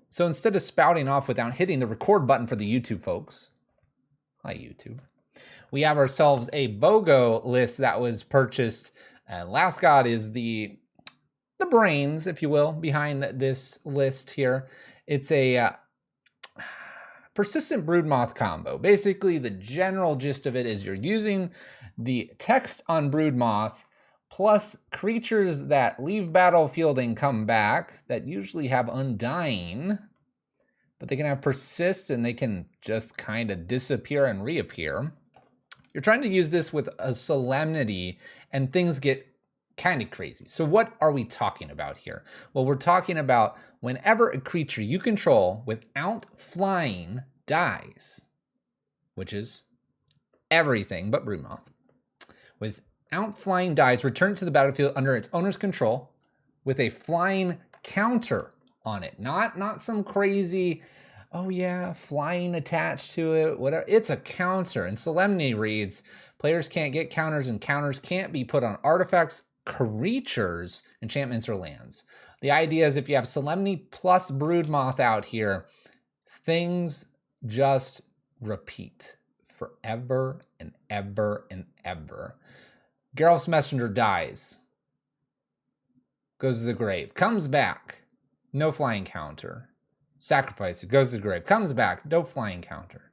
So instead of spouting off without hitting the record button for the YouTube folks, hi YouTube, we have ourselves a BOGO list that was purchased. Last God is the brains, if you will, behind this list here. It's a persistent Broodmoth combo. Basically, the general gist of it is you're using the text on Broodmoth plus creatures that leave battlefield and come back that usually have Undying, but they can have persist and they can just kind of disappear and reappear. You're trying to use this with a solemnity and things get kind of crazy. So what are we talking about here? Well, we're talking about whenever a creature you control without flying dies, which is everything but Broodmoth, without flying dies, return to the battlefield under its owner's control with a flying counter on it. Not some crazy, oh yeah, flying attached to it, whatever. It's a counter. And Solemnity reads, players can't get counters and counters can't be put on artifacts, creatures, enchantments, or lands. The idea is if you have Solemnity plus Broodmoth out here, things just repeat forever and ever and ever. Geralf's Messenger dies, goes to the grave, comes back, no flying counter. Sacrifice it, goes to the grave, comes back, no flying counter.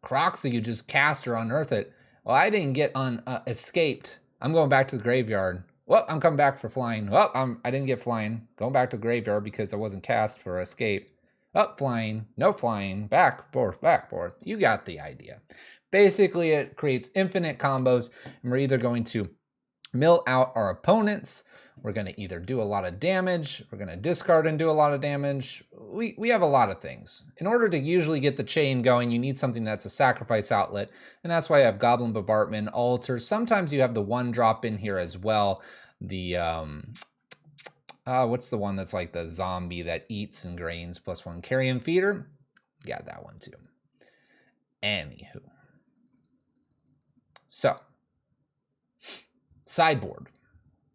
Croxy, you just cast or unearth it. Well, I didn't get escaped. I'm going back to the graveyard. Well, I'm coming back for flying. Well, I didn't get flying. Going back to the graveyard because I wasn't cast for escape. Up, flying, no flying, back, forth, back, forth. You got the idea. Basically, it creates infinite combos, and we're either going to mill out our opponents, we're going to either do a lot of damage, we're going to discard and do a lot of damage. We have a lot of things. In order to usually get the chain going, you need something that's a sacrifice outlet, and that's why I have Goblin Bombardment, Altar. Sometimes you have the one drop in here as well. The, what's the one that's like the zombie that eats and grains +1 Carrion Feeder? Got that one too. Anywho. So, sideboard.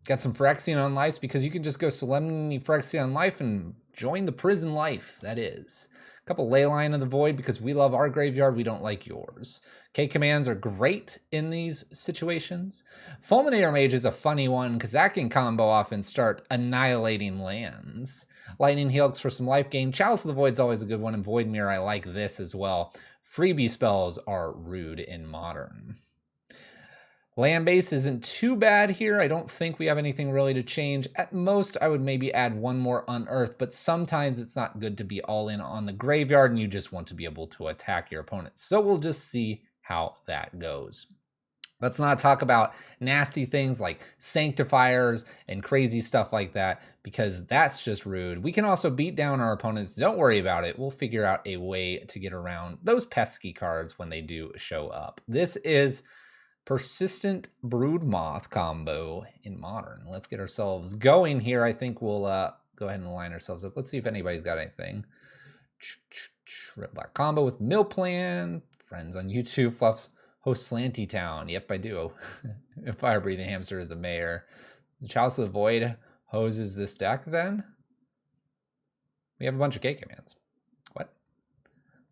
Got some Phyrexian on Life because you can just go Solemnity Phyrexian Life and join the prison life, that is. A couple Leyline of the Void because we love our graveyard, we don't like yours. K-commands are great in these situations. Fulminator Mage is a funny one because that can combo off and start annihilating lands. Lightning Helix for some life gain. Chalice of the Void's always a good one, and Void Mirror, I like this as well. Freebie spells are rude in Modern. Land base isn't too bad here. I don't think we have anything really to change. At most, I would maybe add one more Unearth, but sometimes it's not good to be all in on the graveyard and you just want to be able to attack your opponents. So we'll just see how that goes. Let's not talk about nasty things like Sanctifiers and crazy stuff like that, because that's just rude. We can also beat down our opponents. Don't worry about it. We'll figure out a way to get around those pesky cards when they do show up. This is Persistent Broodmoth combo in Modern. Let's get ourselves going here. I think we'll go ahead and line ourselves up. Let's see if anybody's got anything. Red Black combo with Mill Plan. Friends on YouTube. Fluffs host Slanty Town. Yep, I do. Fire Breathing Hamster is the mayor. The Chalice of the Void hoses this deck then. We have a bunch of K commands. What?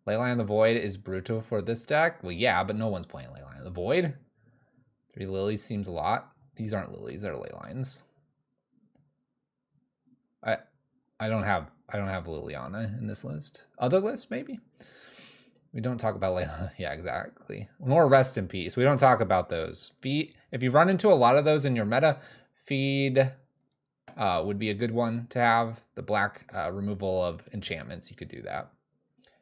Leyline of the Void is brutal for this deck? Well, yeah, but no one's playing Leyline of the Void. 3 lilies seems a lot. These aren't lilies, they're ley lines. I don't have Liliana in this list. Other list, maybe? We don't talk about Layla. Yeah, exactly. Nor Rest in Peace. We don't talk about those. Feed, if you run into a lot of those in your meta, Feed would be a good one to have. The black removal of enchantments, you could do that.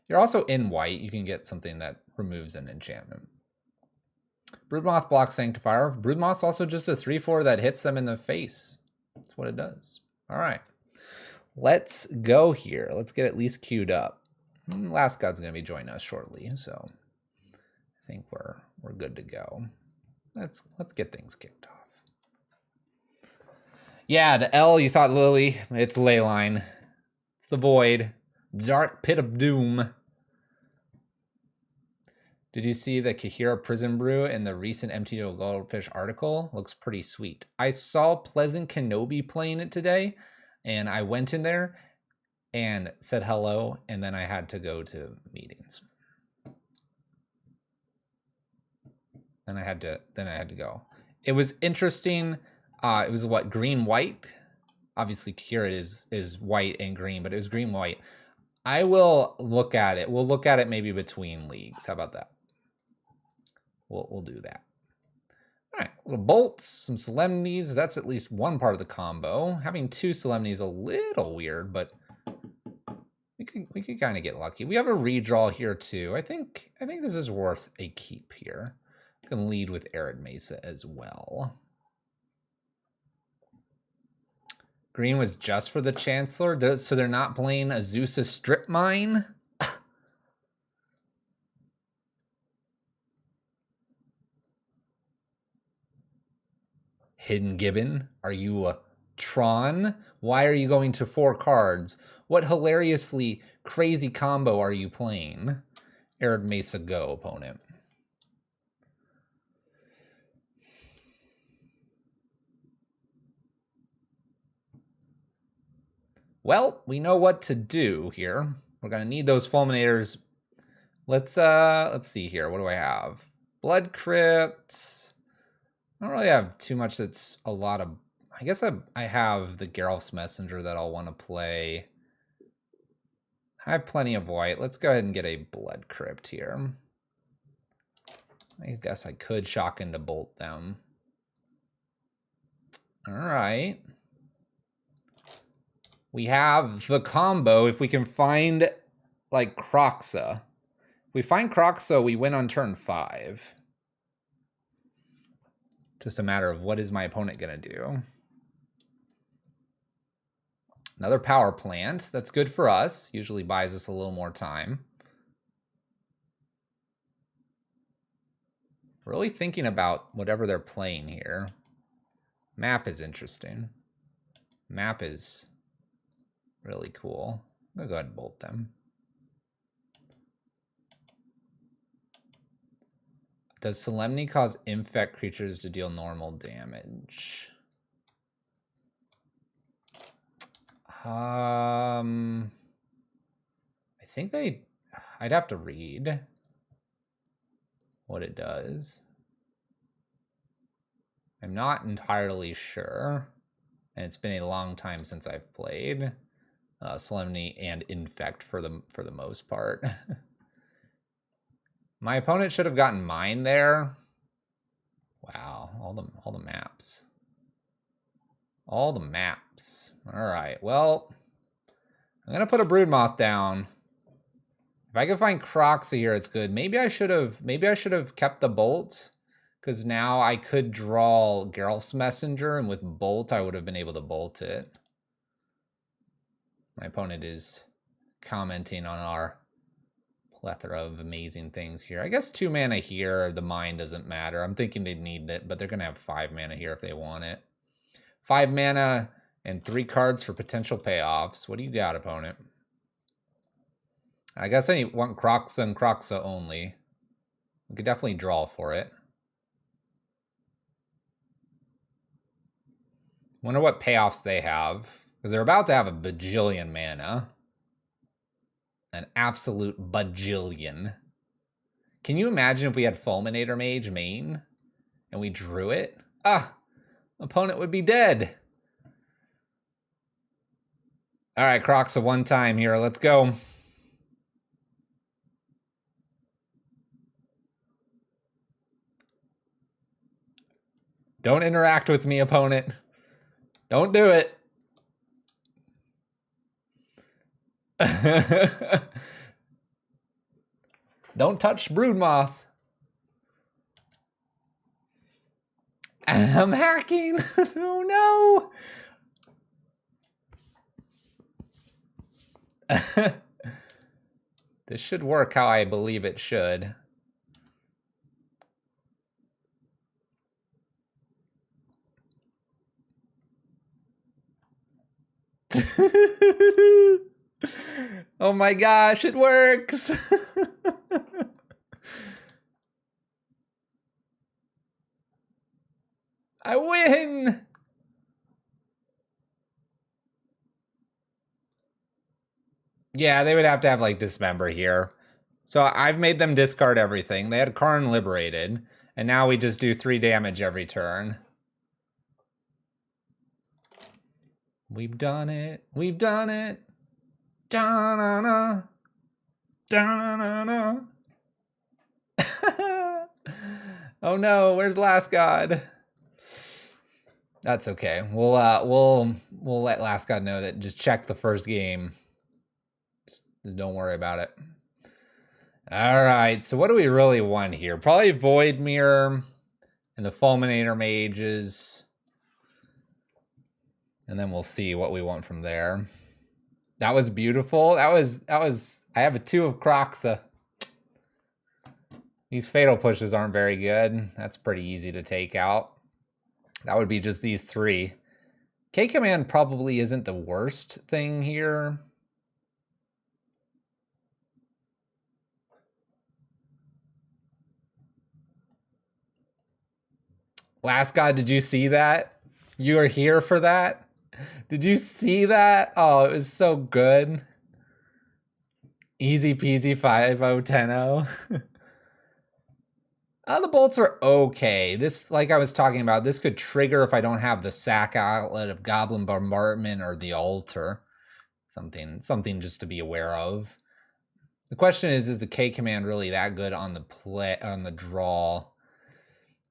You're also in white. You can get something that removes an enchantment. Broodmoth blocks Sanctifier. Broodmoth's also just a 3/4 that hits them in the face. That's what it does. All right. Let's go here. Let's get at least queued up. Last God's going to be joining us shortly, so I think we're good to go. Let's get things kicked off. Yeah, the L, you thought Lily. It's Leyline. It's the Void. Dark Pit of Doom. Did you see the Kahira Prison Brew in the recent MTO Goldfish article? Looks pretty sweet. I saw Pleasant Kenobi playing it today, And I went in there and said hello, and then I had to go to meetings. Then I had to go. It was interesting. It was what, green white? Obviously here it is white and green, but it was green white. I will look at it. We'll look at it maybe between leagues. How about that? We'll do that. All right, little bolts, some solemnities. That's at least one part of the combo. Having 2 solemnities a little weird, but we could kind of get lucky. We have a redraw here too. I think this is worth a keep here. We can lead with Arid Mesa as well. Green was just for the Chancellor, so they're not playing Azusa Strip Mine. Hidden Gibbon, are you a Tron? Why are you going to 4 cards? What hilariously crazy combo are you playing? Arid Mesa, go, opponent. Well, we know what to do here. We're gonna need those fulminators. Let's see here. What do I have? Blood Crypt. I don't really have too much that's a lot of... I guess I have the Geralf's Messenger that I'll want to play. I have plenty of white. Let's go ahead and get a Blood Crypt here. I guess I could shock into bolt them. All right. We have the combo. If we can find, like, Kroxa. If we find Kroxa, we win on turn 5. Just a matter of what is my opponent going to do. Another power plant. That's good for us. Usually buys us a little more time. Really thinking about whatever they're playing here. Map is interesting. Map is really cool. I'm gonna go ahead and bolt them. Does Solemnity cause infect creatures to deal normal damage? I think I'd have to read what it does. I'm not entirely sure, and it's been a long time since I've played Solemnity and Infect for the most part. My opponent should have gotten mine there. Wow, all the maps. All the maps. All right, well, I'm gonna put a Broodmoth down. If I can find Kroxa here, it's good. Maybe I should have kept the bolt, because now I could draw Geralf's Messenger, and with bolt, I would have been able to bolt it. My opponent is commenting on our plethora of amazing things here. I guess 2 mana here, the mine doesn't matter. I'm thinking they'd need it, but they're gonna have 5 mana here if they want it. 5 mana and 3 cards for potential payoffs. What do you got, opponent? I guess I want Kroxa and Kroxa only. We could definitely draw for it. Wonder what payoffs they have, because they're about to have a bajillion mana. An absolute bajillion. Can you imagine if we had Fulminator Mage main and we drew it? Ah, opponent would be dead. All right, Kroxa, 1 time here. Let's go. Don't interact with me, opponent. Don't do it. Don't touch Broodmoth. I'm hacking. Oh no. This should work how I believe it should. Oh my gosh, it works. I win. Yeah, they would have to have like Dismember here. So I've made them discard everything. They had Karn liberated, and now we just do 3 damage every turn. We've done it. We've done it. Da-na-na. Da-na-na. Oh no, where's Last God? That's okay. We'll let Last God know that just check the first game. Just don't worry about it. All right, so what do we really want here? Probably Void Mirror and the Fulminator Mages. And then we'll see what we want from there. That was beautiful. That was I have a 2 of Croxa. These Fatal Pushes aren't very good. That's pretty easy to take out. That would be just these 3. K-Command probably isn't the worst thing here. Last God, did you see that? You were here for that? Did you see that? Oh, it was so good. Easy peasy 5-0, 10-0. The bolts are okay. This, like I was talking about, this could trigger if I don't have the sack outlet of Goblin Bombardment or the altar. Something just to be aware of. The question is the K command really that good on the draw?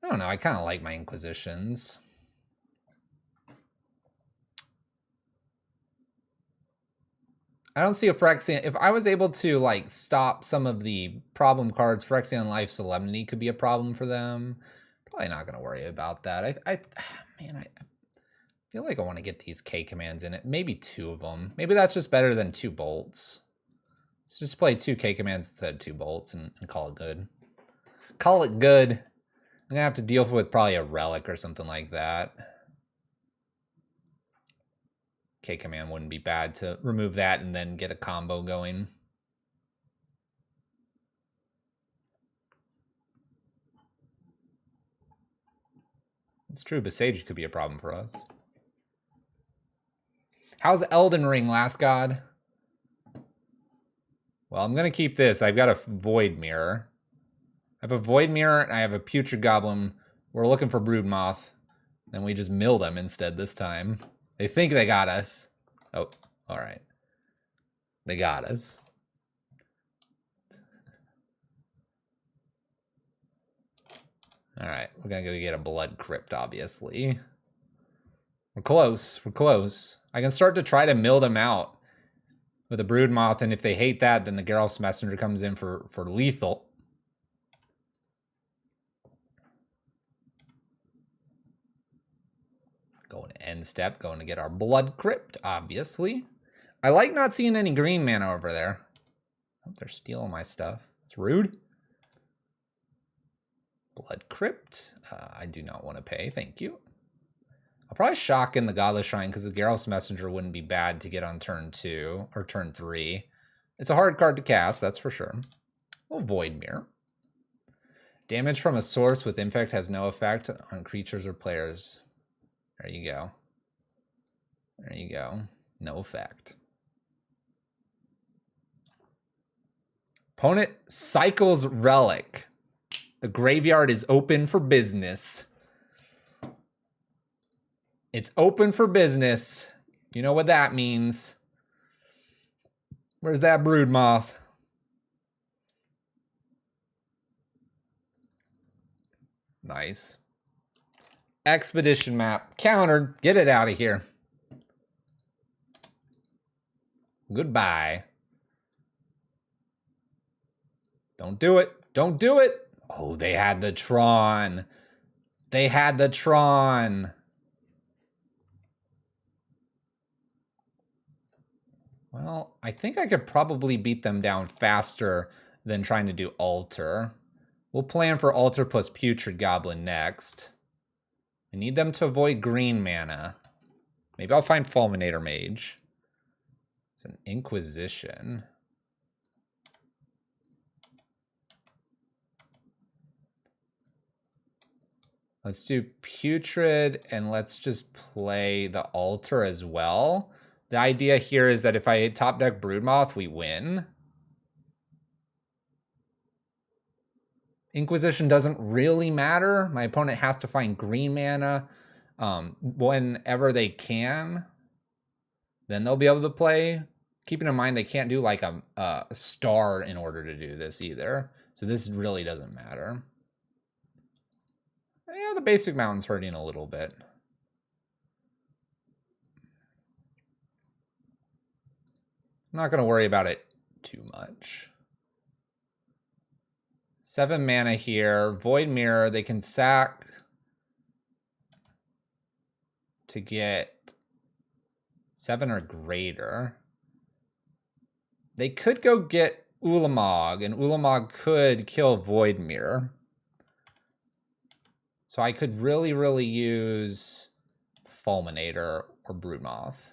I don't know. I kind of like my Inquisitions. I don't see a Phyrexian. If I was able to like stop some of the problem cards, Phyrexian Life Solemnity could be a problem for them. Probably not going to worry about that. I feel like I want to get these K commands in it. Maybe 2 of them. Maybe that's just better than 2 bolts. Let's just play 2 K commands instead of 2 bolts and call it good. Call it good. I'm going to have to deal with probably a relic or something like that. K command wouldn't be bad to remove that and then get a combo going. It's true, Besage could be a problem for us. How's Elden Ring, Last God? Well, I'm going to keep this. I've got a Void Mirror. I have a Void Mirror, and I have a Putrid Goblin. We're looking for Broodmoth. And we just mill them instead this time. They think they got us. Oh, all right. They got us. All right, we're going to go get a Blood Crypt, obviously. We're close. We're close. I can start to try to mill them out with a Broodmoth, and if they hate that, then the Geralt's Messenger comes in for lethal. Going to end step, going to get our Blood Crypt, obviously. I like not seeing any green mana over there. Oh, they're stealing my stuff. It's rude. Blood Crypt. I do not want to pay, thank you. I'll probably shock in the Godless Shrine because the Geralt's Messenger wouldn't be bad to get on turn 2 or turn 3. It's a hard card to cast, that's for sure. We'll Void Mirror. Damage from a source with Infect has no effect on creatures or players. There you go. There you go. No effect. Opponent cycles Relic. The graveyard is open for business. It's open for business. You know what that means. Where's that Broodmoth? Nice. Expedition map. Countered. Get it out of here. Goodbye. Don't do it. Don't do it. Oh, they had the Tron. They had the Tron. Well, I think I could probably beat them down faster than trying to do Altar. We'll plan for Altar plus Putrid Goblin next. I need them to avoid green mana. Maybe I'll find Fulminator Mage. It's an Inquisition. Let's do Putrid, and let's just play the Altar as well. The idea here is that if I top deck Broodmoth, we win. Inquisition doesn't really matter. My opponent has to find green mana whenever they can. Then they'll be able to play. Keeping in mind they can't do like a star in order to do this either. So this really doesn't matter. Yeah, the basic mountain's hurting a little bit. I'm not going to worry about it too much. 7 mana here. Void Mirror, they can sack to get 7 or greater. They could go get Ulamog, and Ulamog could kill Void Mirror. So I could really use Fulminator or Broodmoth.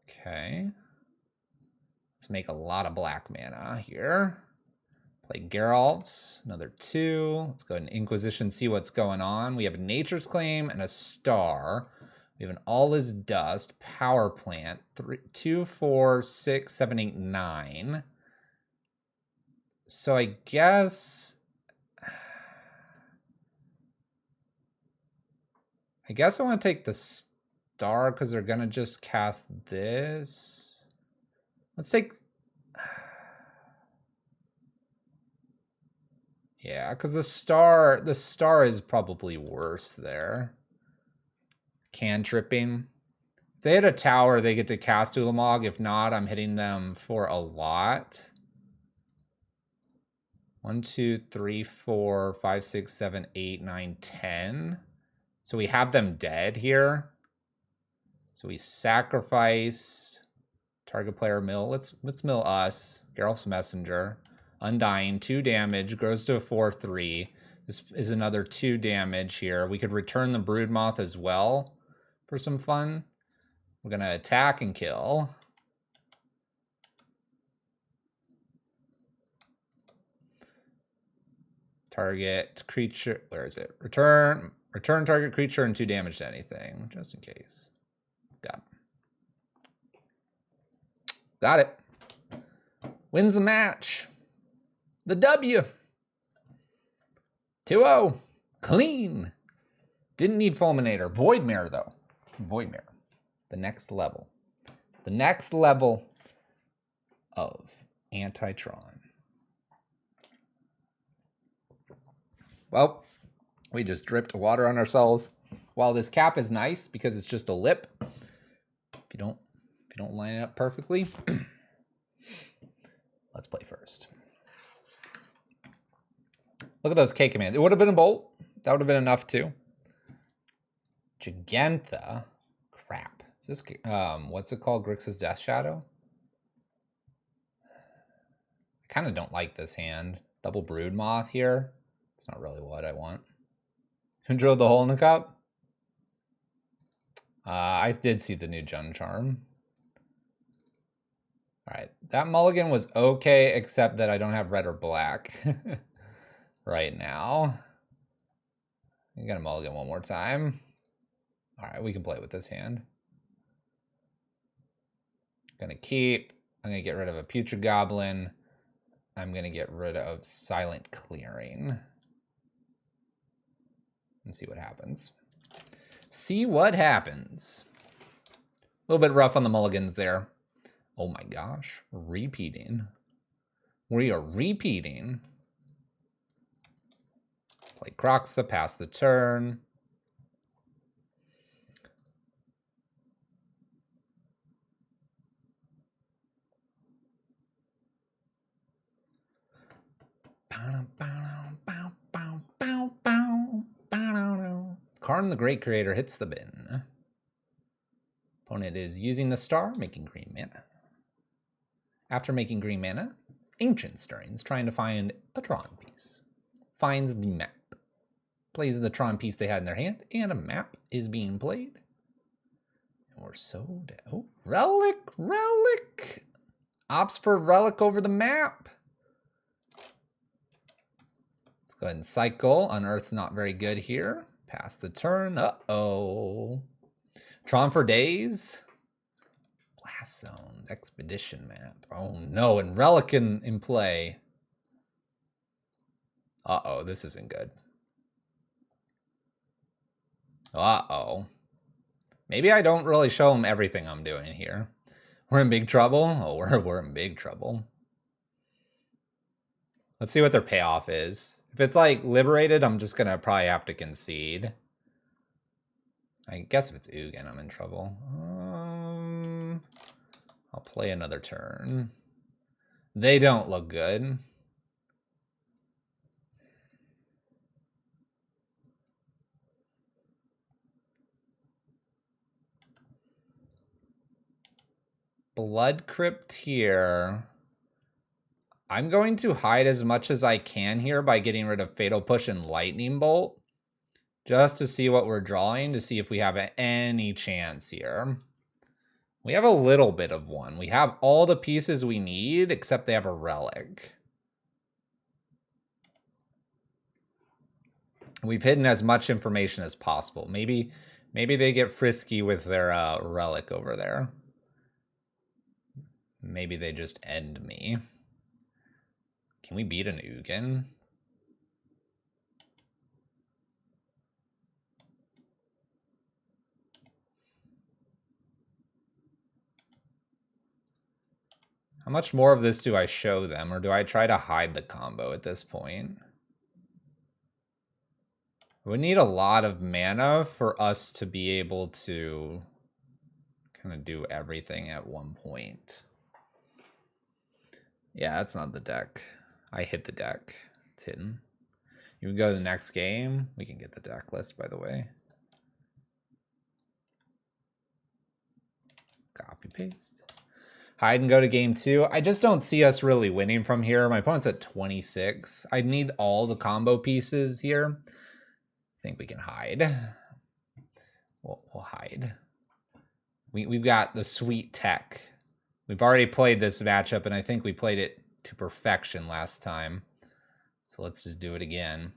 Okay. Let's make a lot of black mana here. Play Geralf's, another 2. Let's go ahead and Inquisition, see what's going on. We have a Nature's Claim and a Star. We have an All Is Dust, Power Plant, 2, 4, 6, 7, 8, 9. So I guess I want to take the Star because they're going to just cast this. Let's take... Yeah, because the star is probably worse there. Cantripping. If they hit a tower, they get to cast Ulamog. If not, I'm hitting them for a lot. 1, 2, 3, 4, 5, 6, 7, 8, 9, 10. So we have them dead here. So we sacrifice target player mill. Let's mill us. Geralf's Messenger. Undying, 2 damage, grows to a 4/3. This is another 2 damage here. We could return the Broodmoth as well for some fun. We're gonna attack and kill. Target creature, where is it? Return target creature and 2 damage to anything, just in case. Got it. Wins the match. The W. 2-0. Clean. Didn't need Fulminator. Void Mirror, though. Void Mirror. The next level. The next level of Anti-Tron. Well, we just dripped water on ourselves. While this cap is nice because it's just a lip, if you don't line it up perfectly, let's play first. Look at those K commands. It would have been a bolt. That would have been enough too. Gigantha. Crap. Is this what's it called? Grixis Death Shadow? I kind of don't like this hand. Double Broodmoth here. It's not really what I want. Who drilled the hole in the cup? I did see the new Jun Charm. All right, that mulligan was okay, except that I don't have red or black right now. I'm gonna mulligan one more time. All right, we can play with this hand. Gonna keep. I'm gonna get rid of a Putrid Goblin. I'm gonna get rid of Silent Clearing. And see what happens. See what happens. A little bit rough on the mulligans there. Oh my gosh, repeating. We are repeating. Play Croxa, pass the turn. Karn the Great Creator hits the bin. Opponent is using the star, making green mana. After making green mana, Ancient Stirrings, trying to find a Tron piece. Finds the map. Plays the Tron piece they had in their hand, and a map is being played. And we're so dead. Oh, Relic! Relic! Opts for Relic over the map. go ahead and cycle. Unearth's not very good here. Pass the turn. Uh-oh. Tron for days. Blast zones. Expedition map. Oh no, and Relic in play. Uh-oh, this isn't good. Uh-oh. Maybe I don't really show them everything I'm doing here. We're in big trouble? Oh, we're in big trouble. Let's see what their payoff is. If it's like liberated, I'm just gonna probably have to concede. I guess if it's Ugin, I'm in trouble. I'll play another turn. They don't look good. Blood Crypt here. I'm going to hide as much as I can here by getting rid of Fatal Push and Lightning Bolt. Just to see what we're drawing, to see if we have any chance here. We have a little bit of one. We have all the pieces we need, except they have a Relic. We've hidden as much information as possible. Maybe they get frisky with their Relic over there. Maybe they just end me. Can we beat an Ugin? How much more of this do I show them, or do I try to hide the combo at this point? We need a lot of mana for us to be able to kind of do everything at one point. Yeah, that's not the deck. I hit the deck. It's hidden. You can go to the next game. We can get the deck list, by the way. Copy, paste. Hide and go to game 2. I just don't see us really winning from here. My opponent's at 26. I need all the combo pieces here. I think we can hide. We'll hide. We've got the sweet tech. We've already played this matchup, and I think we played it to perfection last time. So let's just do it again.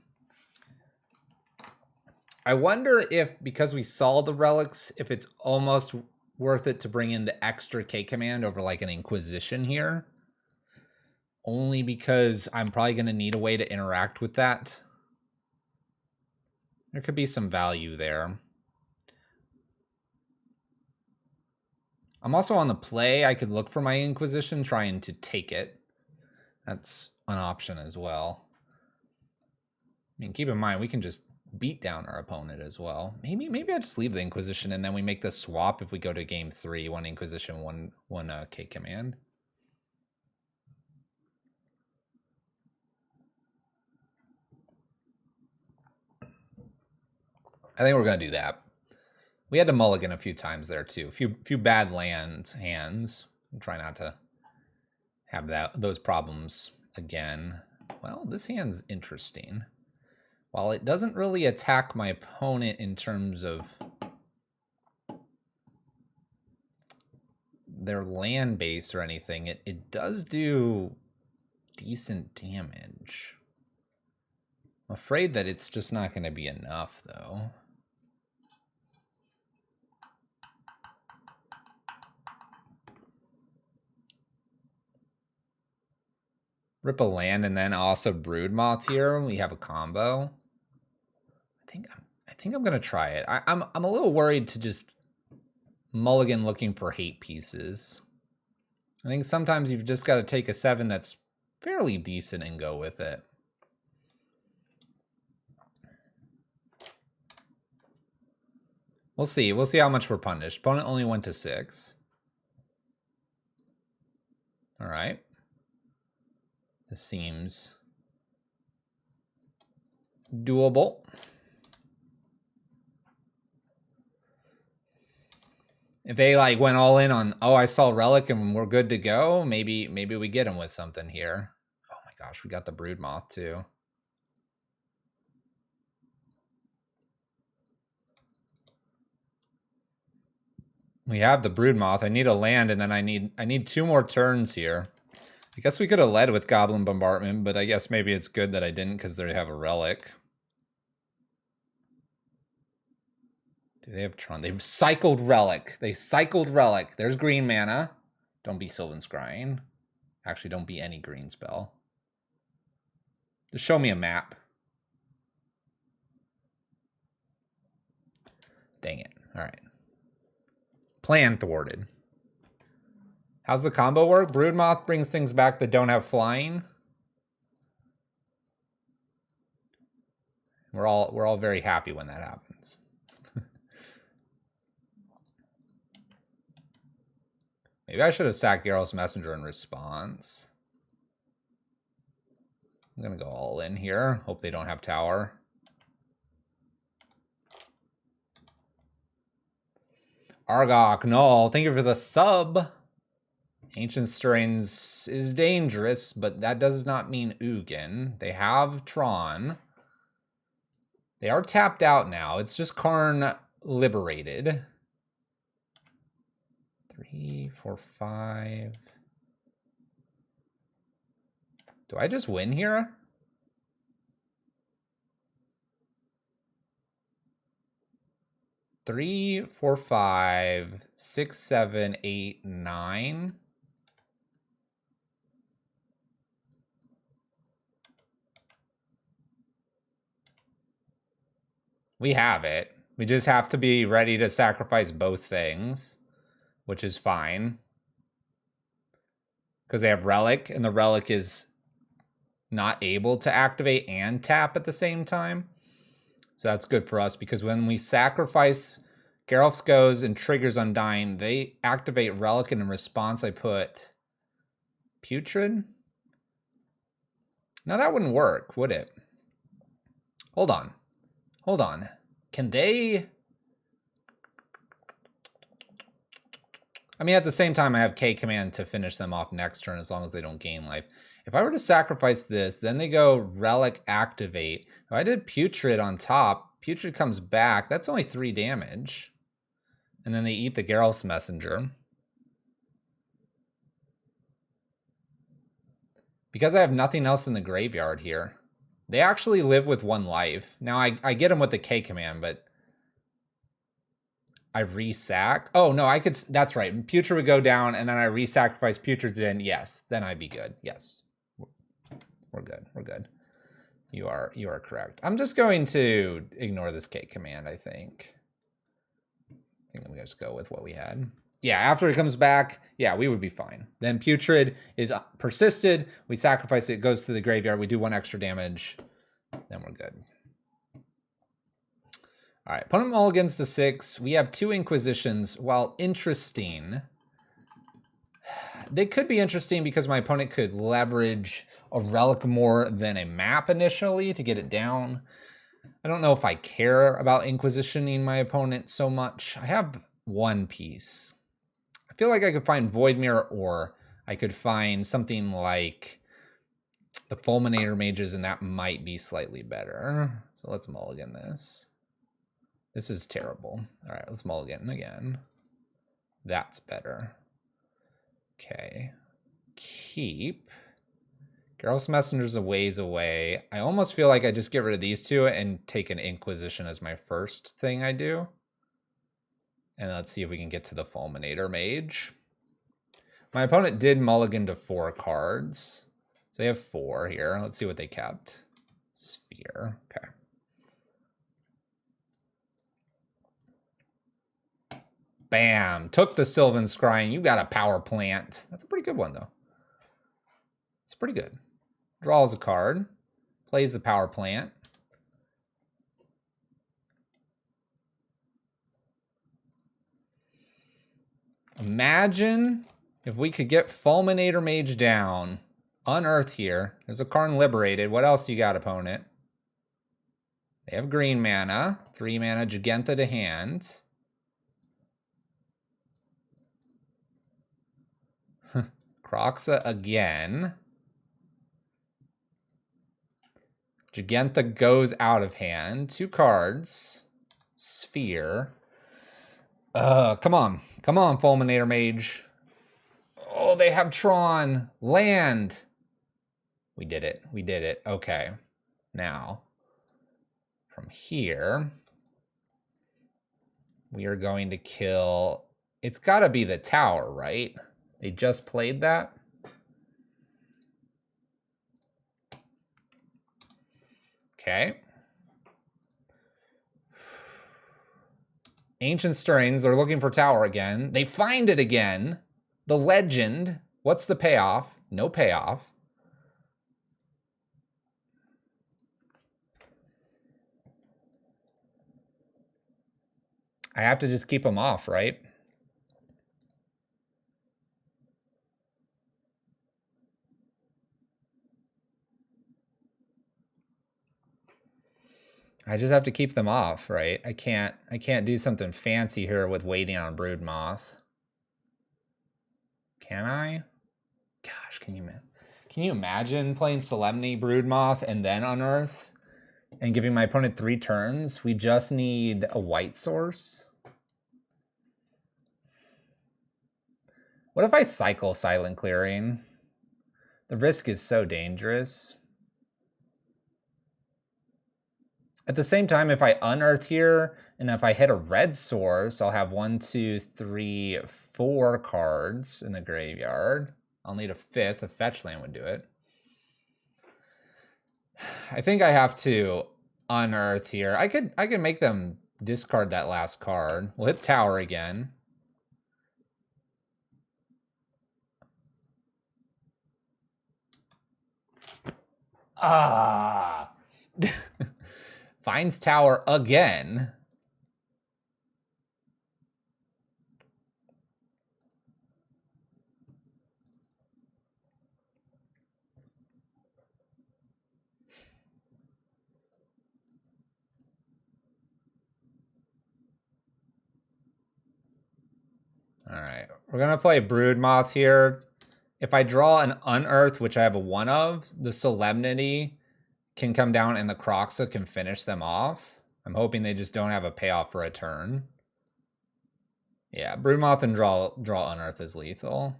I wonder if, because we saw the relics, if it's almost worth it to bring in the extra K command over like an Inquisition here. Only because I'm probably going to need a way to interact with that. There could be some value there. I'm also on the play. I could look for my Inquisition, trying to take it. That's an option as well. I mean, keep in mind, we can just beat down our opponent as well. Maybe I just leave the Inquisition and then we make the swap if we go to game 3, one Inquisition, one K command. I think we're gonna do that. We had to mulligan a few times there too. A few bad hands. Try not to have those problems again. Well, this hand's interesting. While it doesn't really attack my opponent in terms of their land base or anything, it does do decent damage. I'm afraid that it's just not going to be enough, though. Rip a land and then also Broodmoth here. We have a combo. I think I'm gonna try it. I'm a little worried to just mulligan looking for hate pieces. I think sometimes you've just got to take a 7 that's fairly decent and go with it. We'll see. We'll see how much we're punished. Opponent only went to 6. All right. This seems doable. If they like went all in on, oh, I saw Relic and we're good to go, maybe we get him with something here. Oh my gosh, we got the Broodmoth too. We have the Broodmoth. I need a land, and then I need 2 more turns here. I guess we could have led with Goblin Bombardment, but I guess maybe it's good that I didn't because they have a relic. Do they have Tron? They've cycled Relic. They cycled Relic. There's green mana. Don't be Sylvan Scrying. Actually, don't be any green spell. Just show me a map. Dang it. All right. Plan thwarted. How's the combo work? Broodmoth brings things back that don't have flying. We're all very happy when that happens. Maybe I should have sacked Garrul's Messenger in response. I'm gonna go all in here. Hope they don't have tower. Argok, no, thank you for the sub. Ancient Strains is dangerous, but that does not mean Ugin. They have Tron. They are tapped out now. It's just Karn liberated. 3, 4, 5. Do I just win here? Three, 4, 5, 6, 7, 8, 9. We have it. We just have to be ready to sacrifice both things, which is fine. Because they have Relic, and the Relic is not able to activate and tap at the same time. So that's good for us, because when we sacrifice Geralf's Goes and triggers Undying, they activate Relic, and in response I put Putrid. Now that wouldn't work, would it? Hold on. Hold on. Can they... I mean, at the same time, I have K command to finish them off next turn as long as they don't gain life. If I were to sacrifice this, then they go Relic activate. If I did Putrid on top, Putrid comes back. That's only 3 damage. And then they eat the Geralf's Messenger. Because I have nothing else in the graveyard here. They actually live with 1 life. Now, I get them with the K command, but... I resack. Oh, no, I could... That's right. Putrid would go down, and then I resacrifice Putrid's in. Yes, then I'd be good. Yes. We're good. We're good. You are correct. I'm just going to ignore this K command, I think. I think I'm going to just go with what we had. Yeah, after it comes back, yeah, we would be fine. Then Putrid is persisted. We sacrifice it. It goes to the graveyard. We do 1 extra damage. Then we're good. All right, opponent mulligans to 6. We have 2 Inquisitions. While interesting, they could be interesting because my opponent could leverage a Relic more than a map initially to get it down. I don't know if I care about Inquisitioning my opponent so much. I have 1 piece. I feel like I could find Void Mirror, or I could find something like the Fulminator Mages, and that might be slightly better. So let's mulligan this. This is terrible. All right, let's mulligan again. That's better. Okay. Keep. Geralf's Messenger's a ways away. I almost feel like I just get rid of these 2 and take an Inquisition as my first thing I do. And let's see if we can get to the Fulminator Mage. My opponent did mulligan to 4 cards. So they have 4 here. Let's see what they kept. Sphere. Okay. Bam. Took the Sylvan Scrying. You got a power plant. That's a pretty good one, though. It's pretty good. Draws a card. Plays the power plant. Imagine if we could get Fulminator Mage down. Unearth here. There's a Karn liberated. What else you got, opponent? They have green mana. 3 mana Jegantha to hand. Kroxa again. Jegantha goes out of hand. 2 cards. Sphere. Come on. Come on, Fulminator Mage. Oh, they have Tron. Land. We did it. We did it. Okay. Now, from here, we are going to kill... It's got to be the tower, right? They just played that. Okay. Ancient Stirrings. They're looking for tower again. They find it again. The legend. What's the payoff? No payoff. I have to just keep them off, right? I just have to keep them off, right? I can't do something fancy here with waiting on Broodmoth. Can I? Gosh, can you imagine playing Solemnity Broodmoth and then Unearth and giving my opponent 3 turns? We just need a white source. What if I cycle Silent Clearing? The risk is so dangerous. At the same time, if I unearth here, and if I hit a red source, I'll have 1, 2, 3, 4 cards in the graveyard. I'll need a 5th. A fetch land would do it. I think I have to unearth here. I could make them discard that last card. We'll hit tower again. Ah. Finds tower again. All right, we're gonna play Broodmoth here. If I draw an Unearth, which I have a 1 of, the Solemnity can come down and the Kroxa can finish them off. I'm hoping they just don't have a payoff for a turn. Yeah, Broodmoth and draw Unearth is lethal.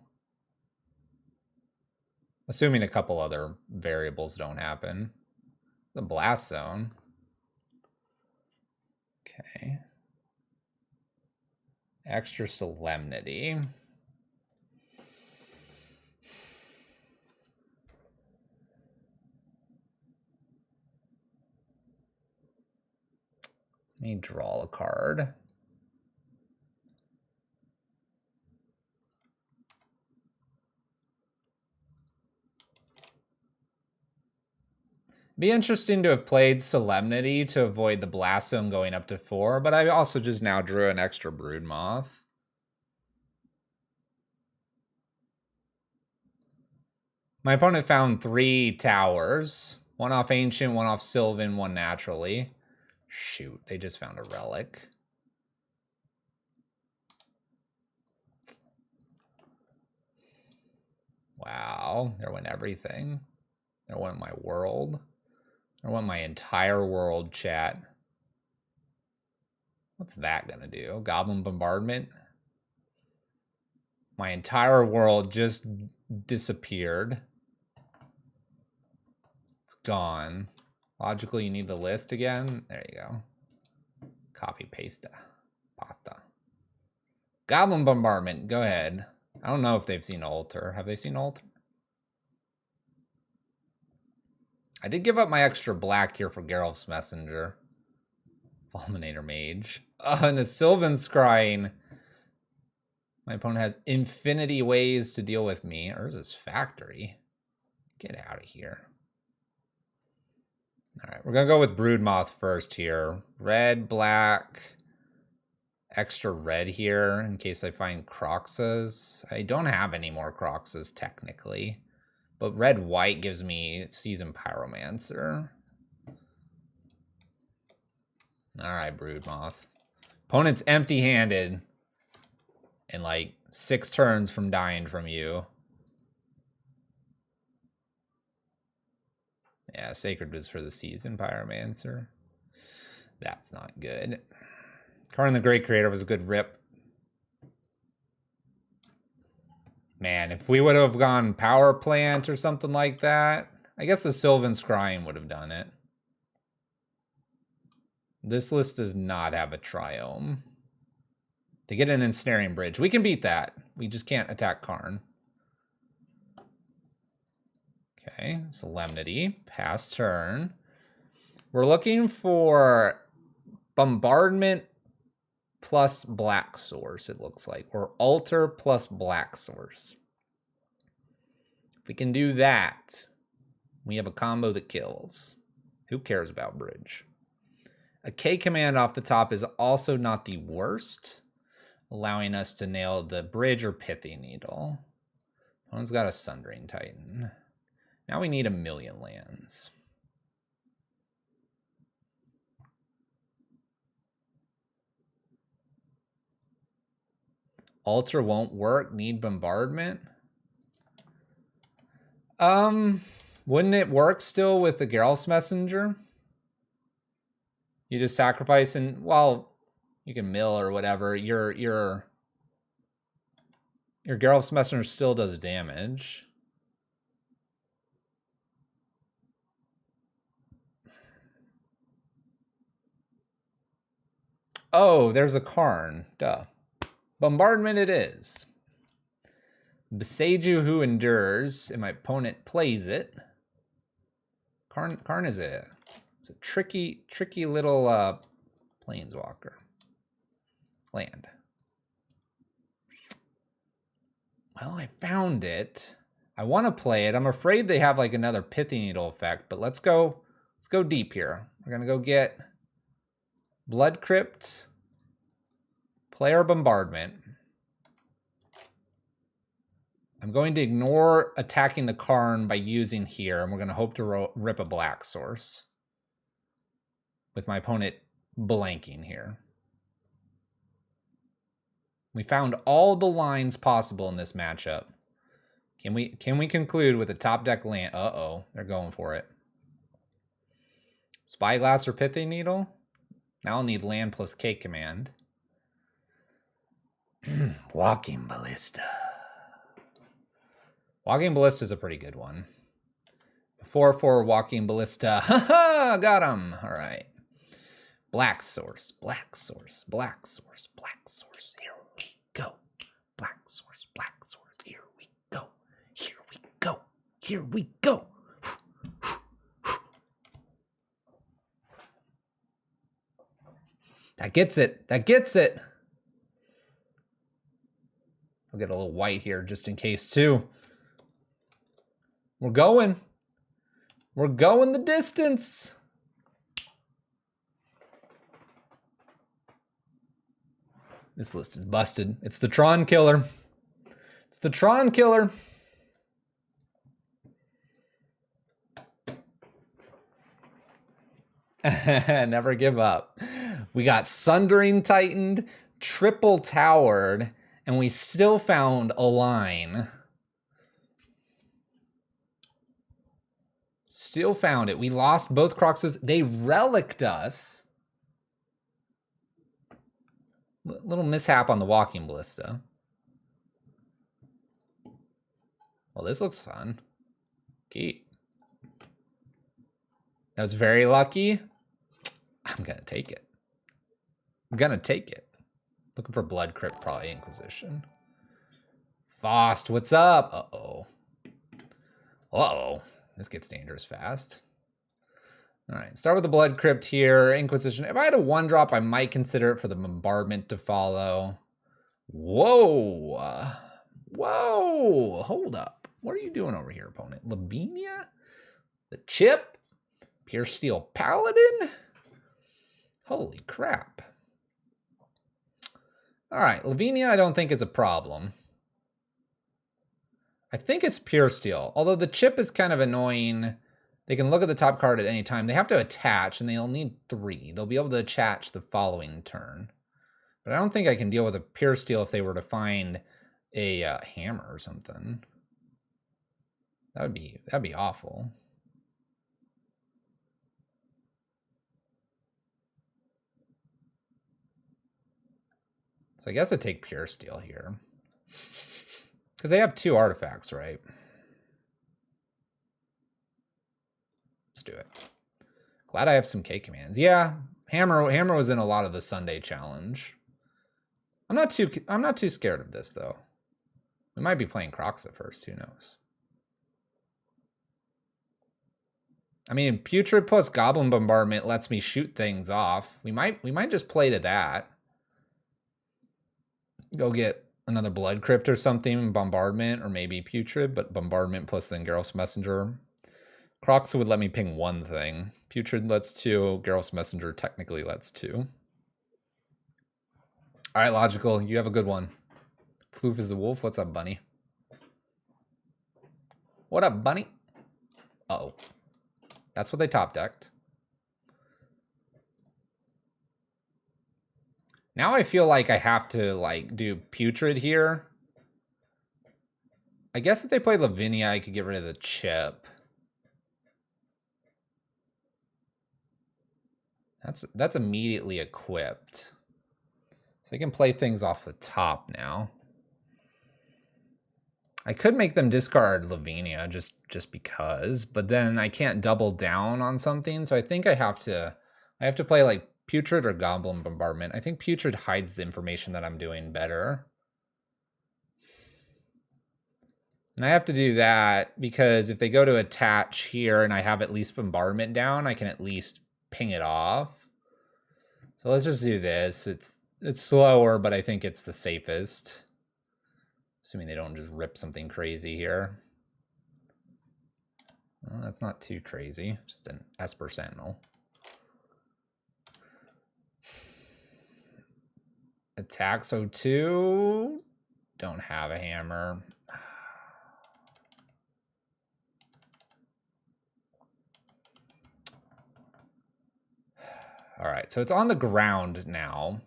Assuming a couple other variables don't happen. The Blast Zone. Okay. Extra Solemnity. Let me draw a card. Be interesting to have played Solemnity to avoid the Blast Zone going up to 4, but I also just now drew an extra Broodmoth. My opponent found 3 towers. 1 off Ancient, 1 off Sylvan, 1 naturally. Shoot, they just found a relic. Wow, there went everything. There went my world. There went my entire world, chat. What's that gonna do? Goblin Bombardment? My entire world just disappeared. It's gone. Logically, you need the list again. There you go. Copy, paste, pasta. Goblin Bombardment, go ahead. I don't know if they've seen Alter. Have they seen Alter? I did give up my extra black here for Geralf's Messenger. Fulminator Mage. And a Sylvan Scrying. My opponent has infinity ways to deal with me. Or is this Factory? Get out of here. All right, we're going to go with Broodmoth first here. Red, black, extra red here in case I find Kroxas. I don't have any more Kroxas technically, but red-white gives me Seasoned Pyromancer. All right, Broodmoth. Opponent's empty-handed and like 6 turns from dying from you. Yeah, Sacred was for the Seasoned Pyromancer. That's not good. Karn the Great Creator was a good rip. Man, if we would have gone power plant or something like that, I guess the Sylvan Scrying would have done it. This list does not have a Triome. They get an Ensnaring Bridge. We can beat that. We just can't attack Karn. Okay, Solemnity, pass turn. We're looking for Bombardment plus Black Source, it looks like. Or Altar plus Black Source. If we can do that, we have a combo that kills. Who cares about Bridge? A K command off the top is also not the worst, allowing us to nail the Bridge or Pithy Needle. One's got a Sundering Titan. Now we need 1,000,000 lands. Altar won't work. Need Bombardment. Wouldn't it work still with the Geralt's Messenger? You just sacrifice and, well, you can mill or whatever. Your Geralt's Messenger still does damage. Oh, there's a Karn. Duh. Bombardment it is. Beseiju Who Endures, and my opponent plays it. Karn is it's a tricky little planeswalker. Land. Well, I found it. I want to play it. I'm afraid they have like another Pithy Needle effect, but let's go deep here. We're gonna go get Blood Crypt, Player Bombardment. I'm going to ignore attacking the Karn by using here, and we're going to hope to rip a Black Source with my opponent blanking here. We found all the lines possible in this matchup. Can we conclude with a top deck land? Uh-oh, they're going for it. Spyglass or Pithy Needle? Now I'll need land plus K command. Walking Ballista. Walking Ballista is a pretty good one. 4/4 Walking Ballista. Haha, got him. All right. Black Source, Black Source, Black Source, Black Source. Here we go. Black Source, Black Source. Here we go. Here we go. Here we go. That gets it. That gets it. I'll get a little white here just in case too. We're going. We're going the distance. This list is busted. It's the Tron Killer. It's the Tron Killer. Never give up. We got Sundering Titaned, triple towered, and we still found a line. Still found it. We lost both Croxes. They relicked us. Little mishap on the Walking Ballista. Well, this looks fun. Keep. That was very lucky. I'm going to take it. I'm going to take it. Looking for Blood Crypt, probably Inquisition. Fost, what's up? Uh-oh. Uh-oh. This gets dangerous fast. All right, start with the Blood Crypt here. Inquisition. If I had a 1-drop, I might consider it for the Bombardment to follow. Whoa. Whoa. Hold up. What are you doing over here, opponent? Lavinia? The Chip? Pure Steel Paladin? Holy crap. All right, Lavinia I don't think is a problem. I think it's Pure Steel, although the Chip is kind of annoying. They can look at the top card at any time. They have to attach, and they'll need 3. They'll be able to attach the following turn. But I don't think I can deal with a Pure Steel if they were to find a hammer or something. That'd be awful. So I guess I take Pure Steel here. Because they have 2 artifacts, right? Let's do it. Glad I have some K commands. Yeah, Hammer was in a lot of the Sunday challenge. I'm not too scared of this though. We might be playing Crocs at first, who knows? I mean, Putrid plus Goblin Bombardment lets me shoot things off. We might just play to that. Go get another Blood Crypt or something, Bombardment, or maybe Putrid, but Bombardment plus then Geralf's Messenger. Crocs would let me ping 1 thing. Putrid lets 2. Geralf's Messenger technically lets 2. All right, Logical, you have a good one. Floof is the wolf. What's up, bunny? What up, bunny? Uh-oh. That's what they top decked. Now I feel like I have to like do Putrid here. I guess if they play Lavinia, I could get rid of the chip. That's immediately equipped. So I can play things off the top now. I could make them discard Lavinia just because, but then I can't double down on something. So I think I have to play like Putrid or Goblin Bombardment. I think Putrid hides the information that I'm doing better. And I have to do that because if they go to attach here and I have at least Bombardment down, I can at least ping it off. So let's just do this. It's slower, but I think it's the safest. Assuming they don't just rip something crazy here. Well, that's not too crazy. Just an Esper Sentinel. Attacks 02. Don't have a hammer. All right, so it's on the ground now.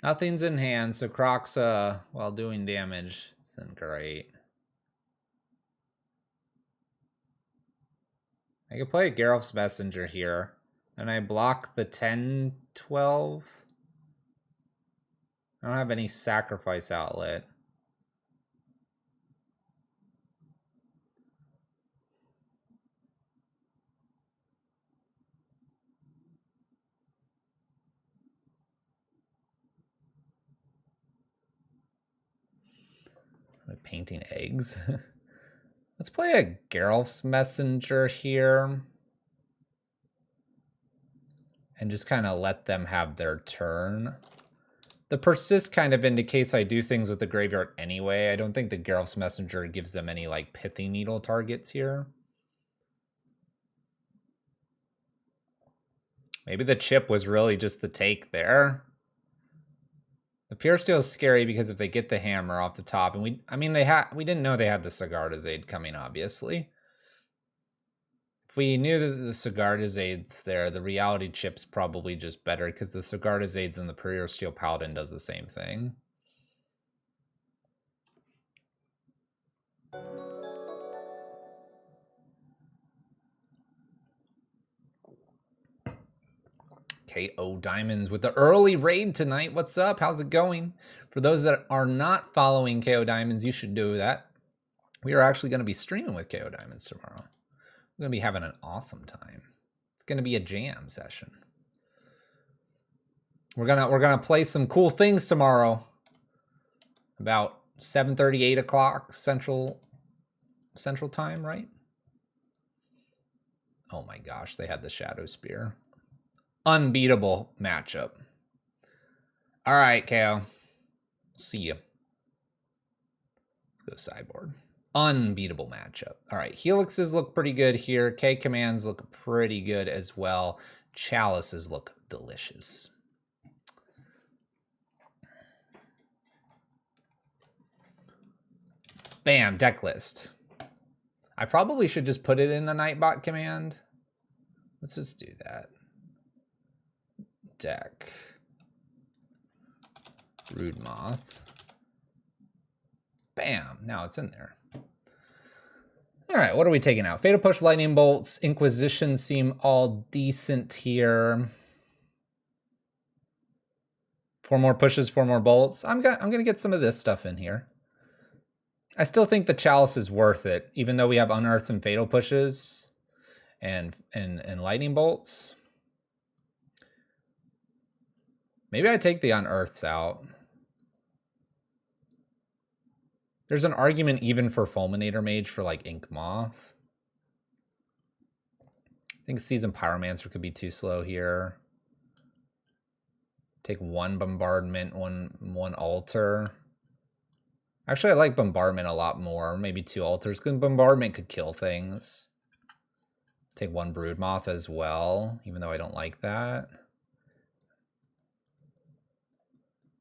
Nothing's in hand, so Crocs, while doing damage, isn't great. I could play Geralf's Messenger here, and I block the 10, 12. I don't have any sacrifice outlet. I'm painting eggs. Let's play a Geralf's Messenger here. And just kind of let them have their turn. The Persist kind of indicates I do things with the graveyard anyway. I don't think the Geralf's Messenger gives them any like Pithy Needle targets here. Maybe the chip was really just the take there. The Pure Steel is scary because if they get the hammer off the top, and we didn't know they had the Sagardazade coming, obviously. If we knew that the Sagardazade's there, the reality chip's probably just better because the Sagardazade's and the Pure Steel Paladin does the same thing. KO Diamonds with the early raid tonight. What's up? How's it going? For those that are not following KO Diamonds, you should do that. We are actually going to be streaming with KO Diamonds tomorrow. We're going to be having an awesome time. It's going to be a jam session. We're gonna play some cool things tomorrow. About 7:30, 8 o'clock Central Time, right? Oh my gosh, they had the Shadow Spear. Unbeatable matchup. All right, KO. See you. Let's go sideboard. Unbeatable matchup. All right, Helixes look pretty good here. K commands look pretty good as well. Chalices look delicious. Bam, deck list. I probably should just put it in the Nightbot command. Let's just do that. Deck. Broodmoth. Bam, now it's in there. All right, what are we taking out? Fatal Push, Lightning Bolts, Inquisition seem all decent here. 4 more pushes, 4 more bolts. I'm gonna get some of this stuff in here. I still think the Chalice is worth it, even though we have Unearths and Fatal Pushes and Lightning Bolts. Maybe I take the Unearths out. There's an argument even for Fulminator Mage for like Ink Moth. I think Seasoned Pyromancer could be too slow here. Take 1 Bombardment, one Altar. Actually, I like Bombardment a lot more. Maybe 2 Altars, because Bombardment could kill things. Take 1 Broodmoth as well, even though I don't like that.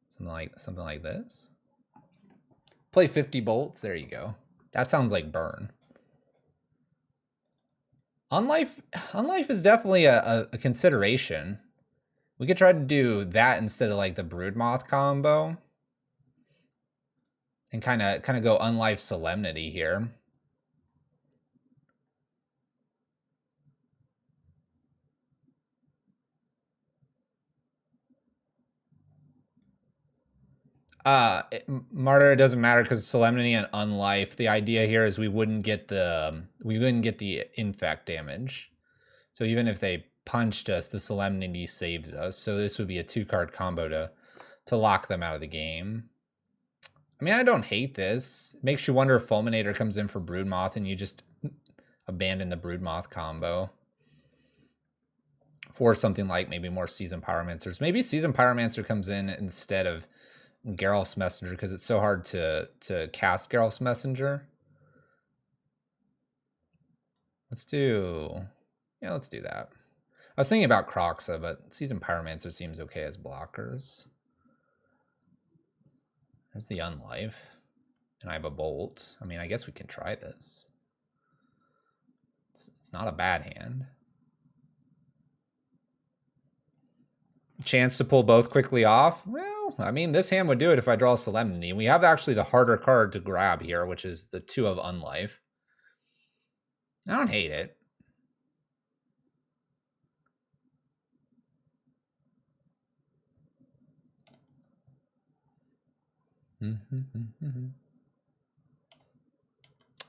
Something like this. Play 50 bolts. There you go. That sounds like burn. Unlife is definitely a consideration. We could try to do that instead of like the Broodmoth combo. And kind of go Unlife Solemnity here. Martyr, it doesn't matter because Solemnity and Unlife. The idea here is we wouldn't get the infect damage. So even if they punched us, the Solemnity saves us. So this would be a 2-card combo to lock them out of the game. I mean, I don't hate this. It makes you wonder if Fulminator comes in for Broodmoth and you just abandon the Broodmoth combo. For something like maybe more Seasoned Pyromancers. Maybe Seasoned Pyromancer comes in instead of Geralf's Messenger because it's so hard to cast Geralf's Messenger. Let's do that. I was thinking about Croxa, but Seasoned Pyromancer seems okay as blockers. There's the Unlife. And I have a Bolt. I mean, I guess we can try this. It's not a bad hand. Chance to pull both quickly off? Well, I mean, this hand would do it if I draw Solemnity. We have actually the harder card to grab here, which is the 2 of Unlife. I don't hate it.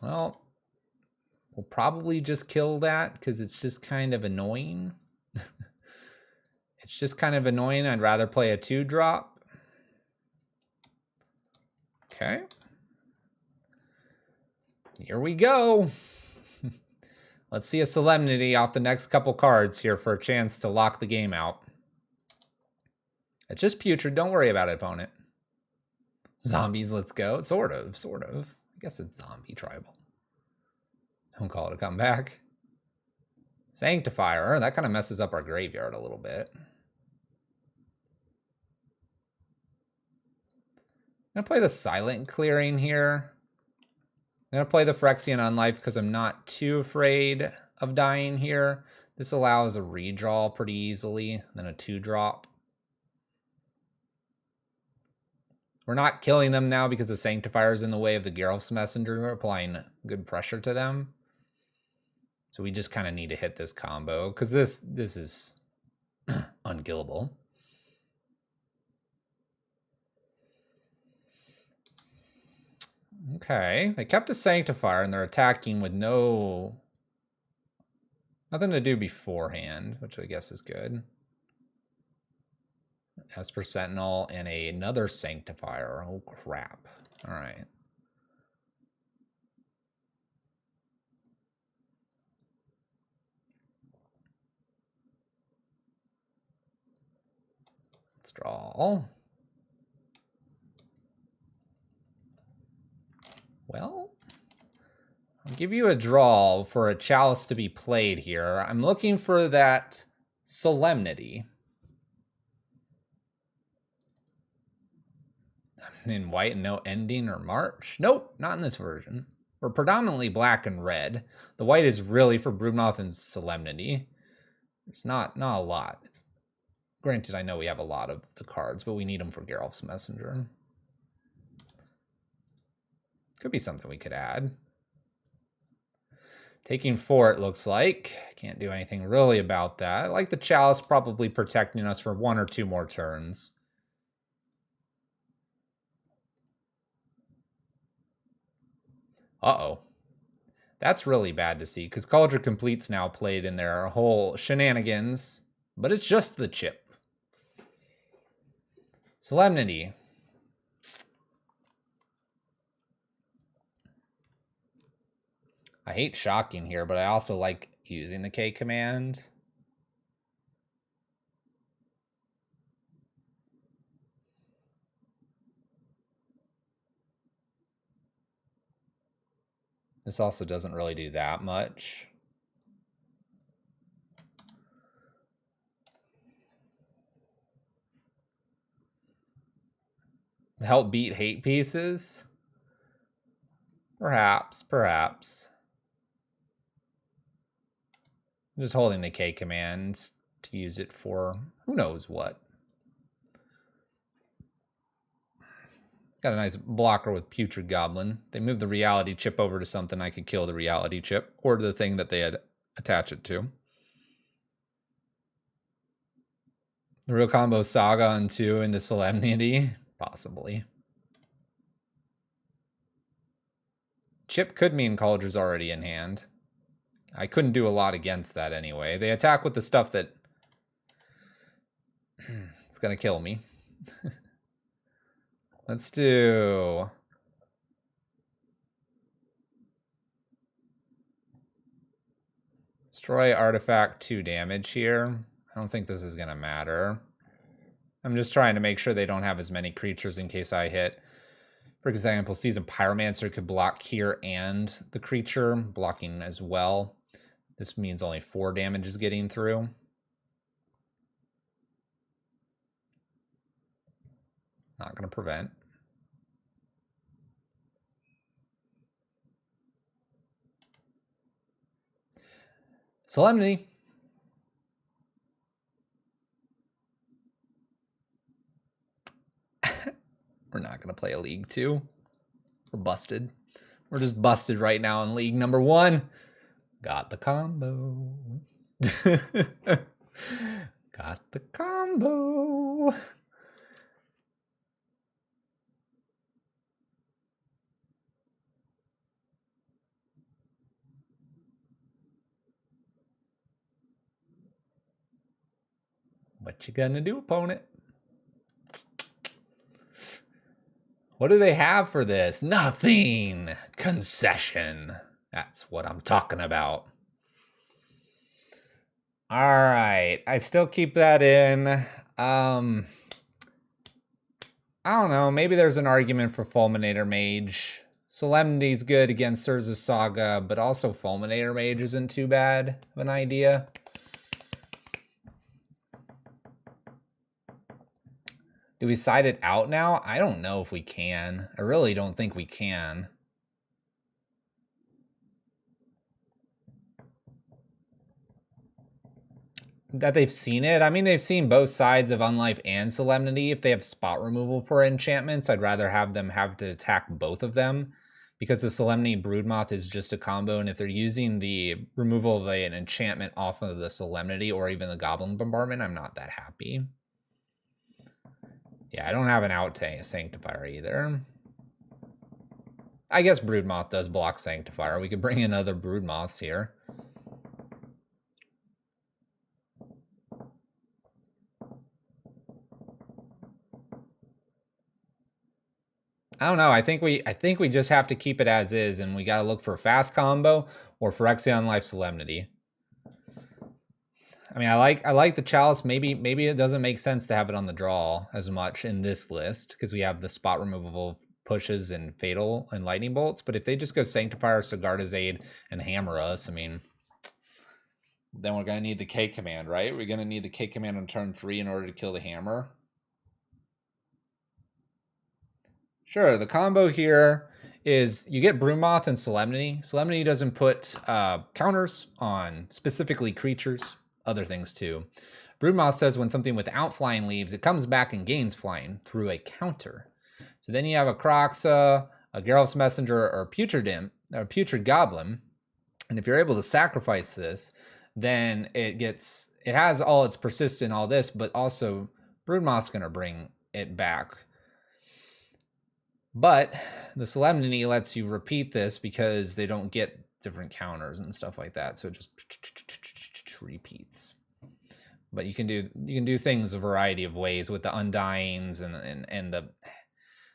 Well, we'll probably just kill that because it's just kind of annoying. It's just kind of annoying. I'd rather play a 2-drop. Okay. Here we go. Let's see a Solemnity off the next couple cards here for a chance to lock the game out. It's just Putrid. Don't worry about it, opponent. Zombies, let's go. Sort of. I guess it's zombie tribal. Don't call it a comeback. Sanctifier. That kind of messes up our graveyard a little bit. I'm going to play the Silent Clearing here. I'm going to play the Phyrexian Unlife because I'm not too afraid of dying here. This allows a redraw pretty easily, then a 2-drop. We're not killing them now because the Sanctifier is in the way of the Geralf's Messenger. We're applying good pressure to them. So we just kind of need to hit this combo because this is unkillable. Okay, they kept a Sanctifier and they're attacking with nothing to do beforehand, which I guess is good. Esper Sentinel and another Sanctifier. Oh crap. All right. Let's draw. Well, I'll give you a draw for a Chalice to be played here. I'm looking for that Solemnity. In white and no ending or march? Nope, not in this version. We're predominantly black and red. The white is really for Broodmoth and Solemnity. There's not a lot. Granted, I know we have a lot of the cards, but we need them for Geralf's Messenger. Could be something we could add. Taking 4, it looks like. Can't do anything really about that. I like the Chalice probably protecting us for 1 or 2 more turns. Uh-oh. That's really bad to see, because Cauldron Complete's now played in their whole shenanigans, but it's just the chip. Solemnity. I hate shocking here, but I also like using the K command. This also doesn't really do that much. Help beat hate pieces? Perhaps, perhaps. I'm just holding the K command to use it for who knows what. Got a nice blocker with Putrid Goblin. They moved the reality chip over to something I could kill the reality chip, or the thing that they had attached it to. The real combo Saga on 2 into Solemnity? Possibly. Chip could mean Cauldron's already in hand. I couldn't do a lot against that anyway. They attack with the stuff that... it's gonna kill me. Let's do... Destroy artifact, 2 damage here. I don't think this is gonna matter. I'm just trying to make sure they don't have as many creatures in case I hit. For example, Seasoned Pyromancer could block here and the creature, blocking as well. This means only 4 damage is getting through. Not gonna prevent. Solemnity. We're not going to play a League 2. We're busted. We're just busted right now in League number 1. Got the combo. Got the combo. What you gonna do, opponent? What do they have for this? Nothing. Concession. That's what I'm talking about. All right. I still keep that in. I don't know. Maybe there's an argument for Fulminator Mage. Solemnity's good against Urza's Saga, but also Fulminator Mage isn't too bad of an idea. Do we side it out now? I don't know if we can. I really don't think we can. That they've seen it? I mean, they've seen both sides of Unlife and Solemnity. If they have spot removal for enchantments, I'd rather have them have to attack both of them. Because the Solemnity Broodmoth is just a combo, and if they're using the removal of an enchantment off of the Solemnity or even the Goblin Bombardment, I'm not that happy. Yeah, I don't have an out Sanctifier either. I guess Broodmoth does block Sanctifier. We could bring in other Broodmoths here. I don't know. I think we just have to keep it as is, and we got to look for fast combo or Phyrexian Life Solemnity. I mean, I like the Chalice. Maybe it doesn't make sense to have it on the draw as much in this list because we have the spot removable pushes and Fatal and Lightning Bolts. But if they just go Sanctifier, Sigarda's Aid, and Hammer us, I mean, then we're gonna need the K command, right? We're gonna need the K command on turn 3 in order to kill the Hammer. Sure, the combo here is you get Broodmoth and Solemnity. Solemnity doesn't put counters on specifically creatures. other things too. Broodmoth says when something without flying leaves, it comes back and gains flying through a counter. So then you have a Kroxa, a Geralf's Messenger, or a Putrid Goblin. And if you're able to sacrifice this, then it has all its persist and all this, but also Broodmoth's going to bring it back. But the Solemnity lets you repeat this because they don't get different counters and stuff like that. So it just repeats. But you can do things a variety of ways with the Undyings and the.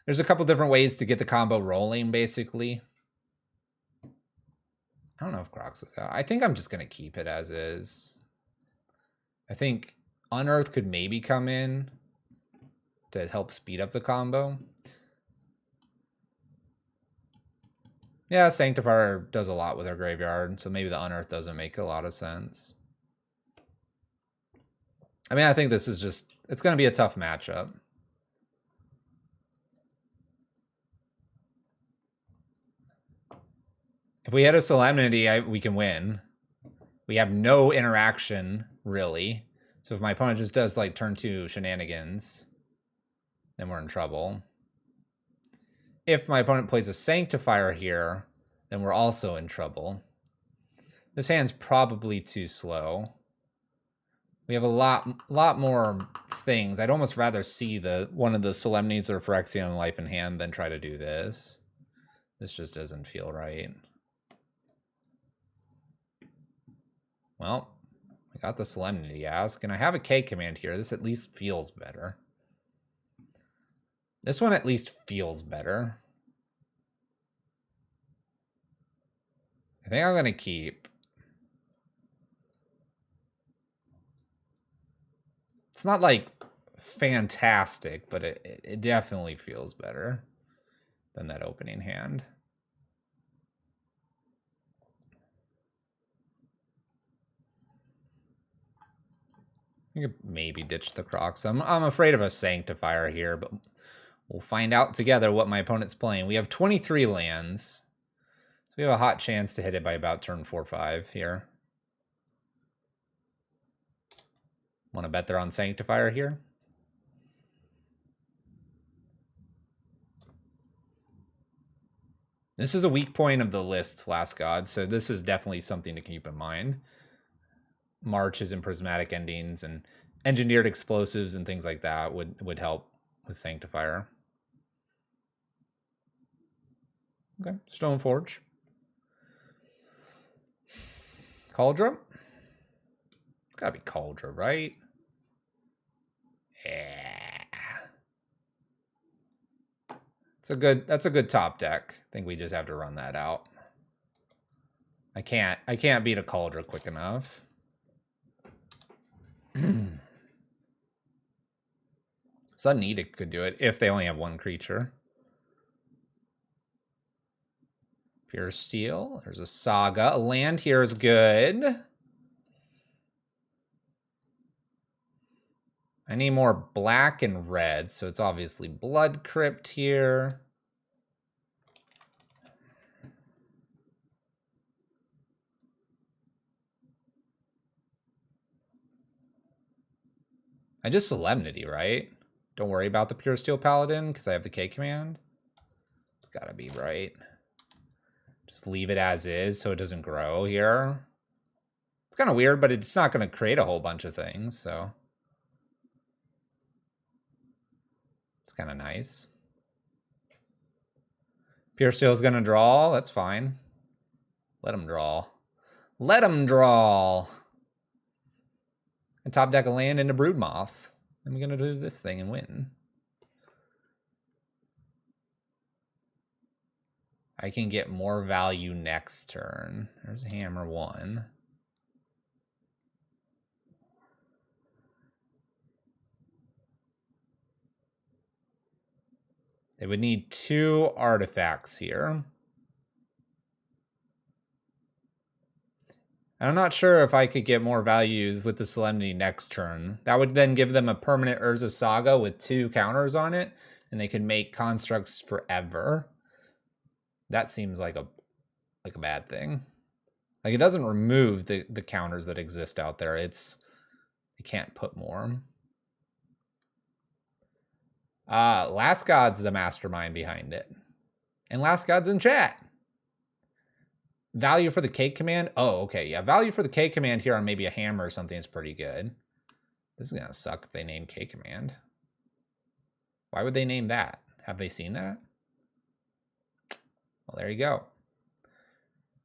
There's a couple different ways to get the combo rolling, basically. I don't know if Crocs is out. I think I'm just gonna keep it as is. I think Unearth could maybe come in to help speed up the combo. Yeah, Sanctifier does a lot with our graveyard, so maybe the Unearth doesn't make a lot of sense. I mean, I think this is just, it's going to be a tough matchup. If we hit a Solemnity, we can win. We have no interaction, really. So if my opponent just does, like, turn 2 shenanigans, then we're in trouble. If my opponent plays a Sanctifier here, then we're also in trouble. This hand's probably too slow. We have a lot more things. I'd almost rather see one of the Solemnities or Phyrexian Life in hand than try to do this. This just doesn't feel right. Well, I got the Solemnity Ask, and I have a K command here. This at least feels better. This one at least feels better. I think I'm going to keep. It's not like fantastic, but it definitely feels better than that opening hand. You could maybe ditch the Crocs. I'm afraid of a Sanctifier here, but we'll find out together what my opponent's playing. We have 23 lands. So we have a hot chance to hit it by about turn 4-5 here. Want to bet they're on Sanctifier here? This is a weak point of the list, Last God, so this is definitely something to keep in mind. Marches and Prismatic Endings and Engineered Explosives and things like that would help with Sanctifier. Okay, Stoneforge. Cauldron? It's gotta be Cauldron, right? Yeah. That's a good top deck. I think we just have to run that out. I can't beat a Cauldron quick enough. Sudden Edict could do it if they only have one creature. Pure Steel. There's a Saga. A land here is good. I need more black and red, so it's obviously Blood Crypt here. I just Solemnity, right? Don't worry about the Pure Steel Paladin because I have the K command. It's gotta be right. Just leave it as is so it doesn't grow here. It's kind of weird, but it's not going to create a whole bunch of things, so. It's kind of nice. Pure Steel is going to draw. That's fine. Let him draw. Let him draw. And top deck a land into Broodmoth. And we're going to do this thing and win. I can get more value next turn. There's Hammer 1. They would need 2 artifacts here. I'm not sure if I could get more values with the Solemnity next turn. That would then give them a permanent Urza Saga with 2 counters on it, and they could make constructs forever. That seems like a bad thing. Like, it doesn't remove the counters that exist out there. It's, you can't put more. Last God's the mastermind behind it. And Last God's in chat. Value for the K command? Oh, okay, yeah. Value for the K command here on maybe a hammer or something is pretty good. This is gonna suck if they name K command. Why would they name that? Have they seen that? Well, there you go.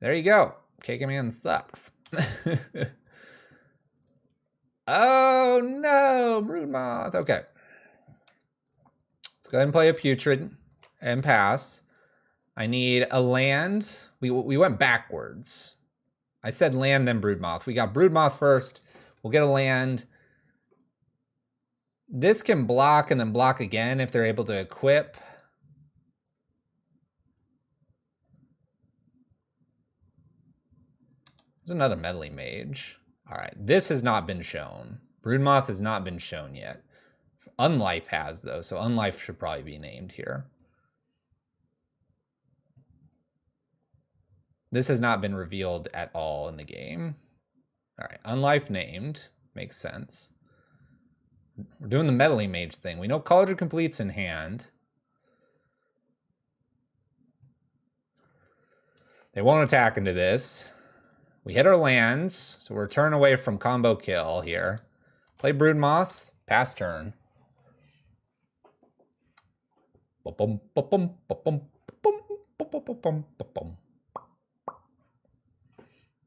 There you go. K command sucks. Oh no, Broodmoth. Okay. Let's go ahead and play a Putrid and pass. I need a land. We went backwards. I said land, then Broodmoth. We got Broodmoth first. We'll get a land. This can block and then block again if they're able to equip. There's another Meddling Mage. All right, this has not been shown. Broodmoth has not been shown yet. Unlife has, though, so Unlife should probably be named here. This has not been revealed at all in the game. All right, Unlife named. Makes sense. We're doing the Meddling Mage thing. We know College of Complete's in hand. They won't attack into this. We hit our lands, so we're a turn away from combo kill here. Play Broodmoth, pass turn.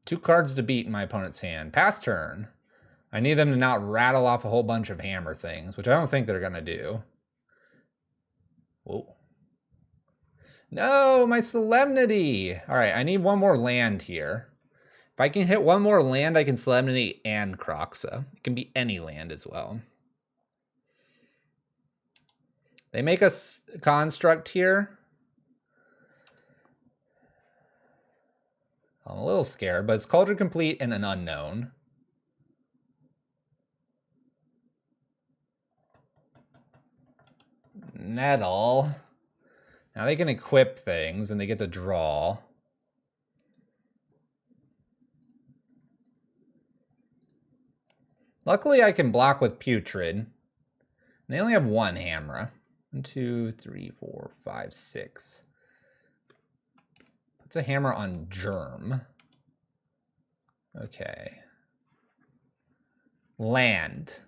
Two cards to beat in my opponent's hand. Pass turn. I need them to not rattle off a whole bunch of hammer things, which I don't think they're going to do. Whoa. No, my Solemnity. All right, I need one more land here. If I can hit one more land, I can Solemnity and Kroxa. It can be any land as well. They make a construct here. I'm a little scared, but it's Cauldron Complete and an unknown. Nettle. Now they can equip things and they get to draw. Luckily, I can block with Putrid. They only have one hammer. 1, 2, 3, 4, 5, 6. Puts a hammer on Germ. Okay. Land.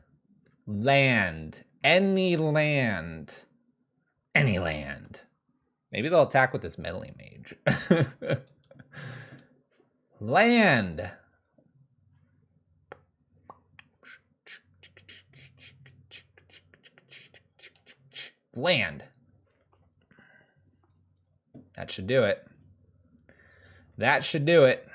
Land. Any land. Any land. Maybe they'll attack with this Meddling Mage. Land. Land. That should do it. That should do it.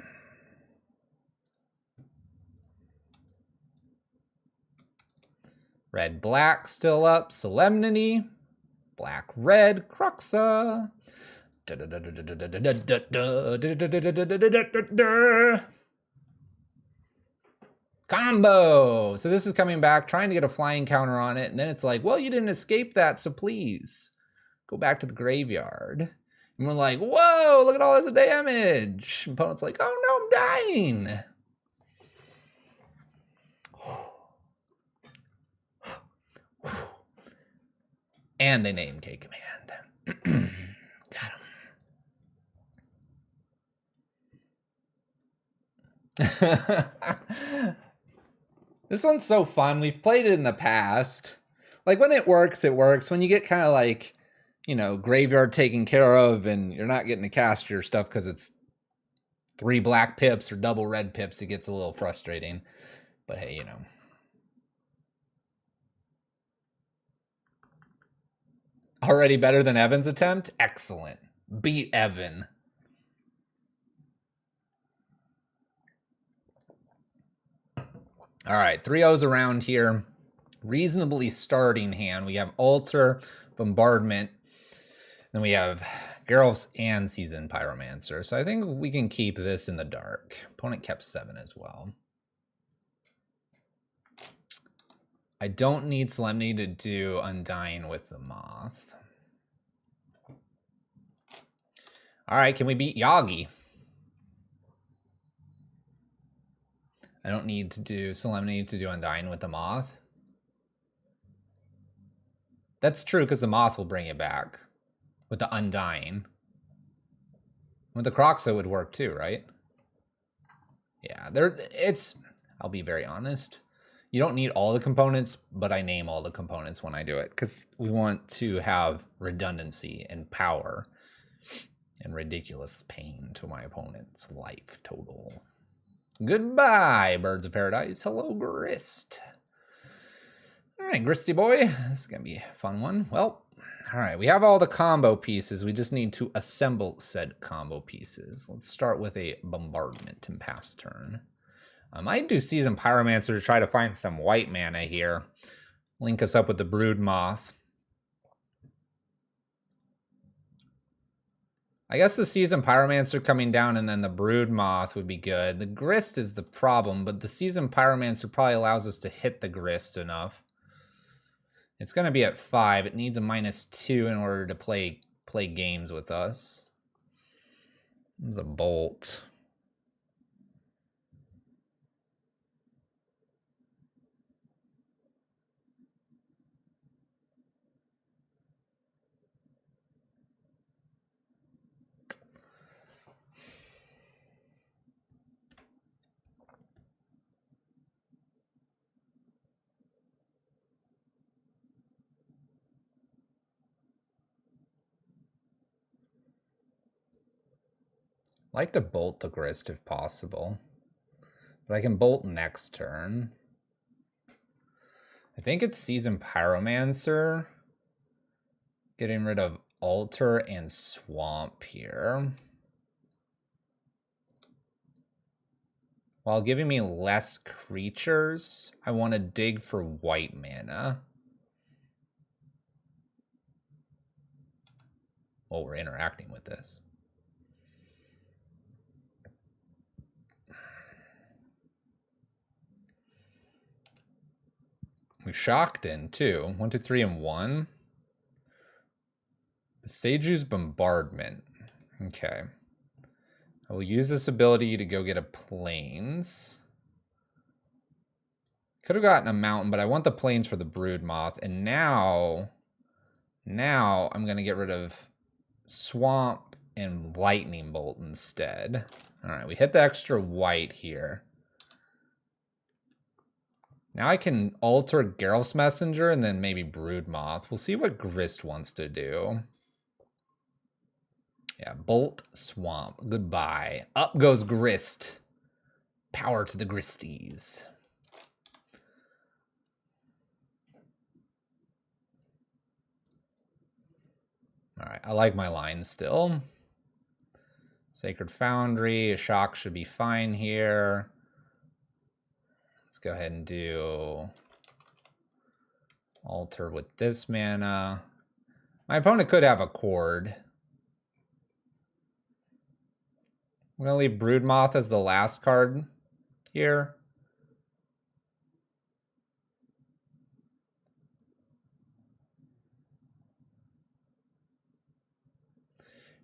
Red, black, still up. Solemnity. Black, red, Kroxa. Combo! So this is coming back, trying to get a flying counter on it, and then it's like, well, you didn't escape that, so please go back to the graveyard. And we're like, whoa, look at all this damage. Opponent's like, oh no, I'm dying. And they name K command. Got him. This one's so fun. We've played it in the past. Like, when it works, it works. When you get kind of like, you know, graveyard taken care of and you're not getting to cast your stuff because it's 3 black pips or double red pips, it gets a little frustrating. But hey, you know. Already better than Evan's attempt? Excellent. Beat Evan. All right, 3-0s around here. Reasonably starting hand. We have Altar, Bombardment. Then we have Geralf's and Seasoned Pyromancer. So I think we can keep this in the dark. Opponent kept 7 as well. I don't need Solemnity to do Undying with the Moth. All right, can we beat Yagi? I don't need to do Solemnity to do Undying with the Moth. That's true, because the Moth will bring it back. With the Undying. With the Crocs, it would work too, right? Yeah, I'll be very honest. You don't need all the components, but I name all the components when I do it, because we want to have redundancy and power and ridiculous pain to my opponent's life total. Goodbye, Birds of Paradise. Hello, Grist. All right, Gristy boy. This is going to be a fun one. Well, all right, we have all the combo pieces. We just need to assemble said combo pieces. Let's start with a Bombardment and pass turn. I might do Seasoned Pyromancer to try to find some white mana here. Link us up with the Broodmoth. I guess the Seasoned Pyromancer coming down and then the Broodmoth would be good. The Grist is the problem, but the Seasoned Pyromancer probably allows us to hit the Grist enough. It's going to be at 5. It needs a -2 in order to play games with us. This is a Bolt. I like to bolt the Grist if possible. But I can bolt next turn. I think it's Seasoned Pyromancer. Getting rid of Altar and Swamp here. While giving me less creatures, I want to dig for white mana. While we're interacting with this. We shocked in too. 1, 2, 3, and 1. Seju's Bombardment. Okay. I will use this ability to go get a Plains. Could have gotten a Mountain, but I want the Plains for the Broodmoth. And now I'm going to get rid of Swamp and Lightning Bolt instead. All right, we hit the extra white here. Now I can alter Geralf's Messenger and then maybe Broodmoth. We'll see what Grist wants to do. Yeah, Bolt, Swamp. Goodbye. Up goes Grist. Power to the Gristies. All right, I like my line still. Sacred Foundry, a shock should be fine here. Let's go ahead and do Altar with this mana. My opponent could have a Chord. I'm going to leave Broodmoth as the last card here.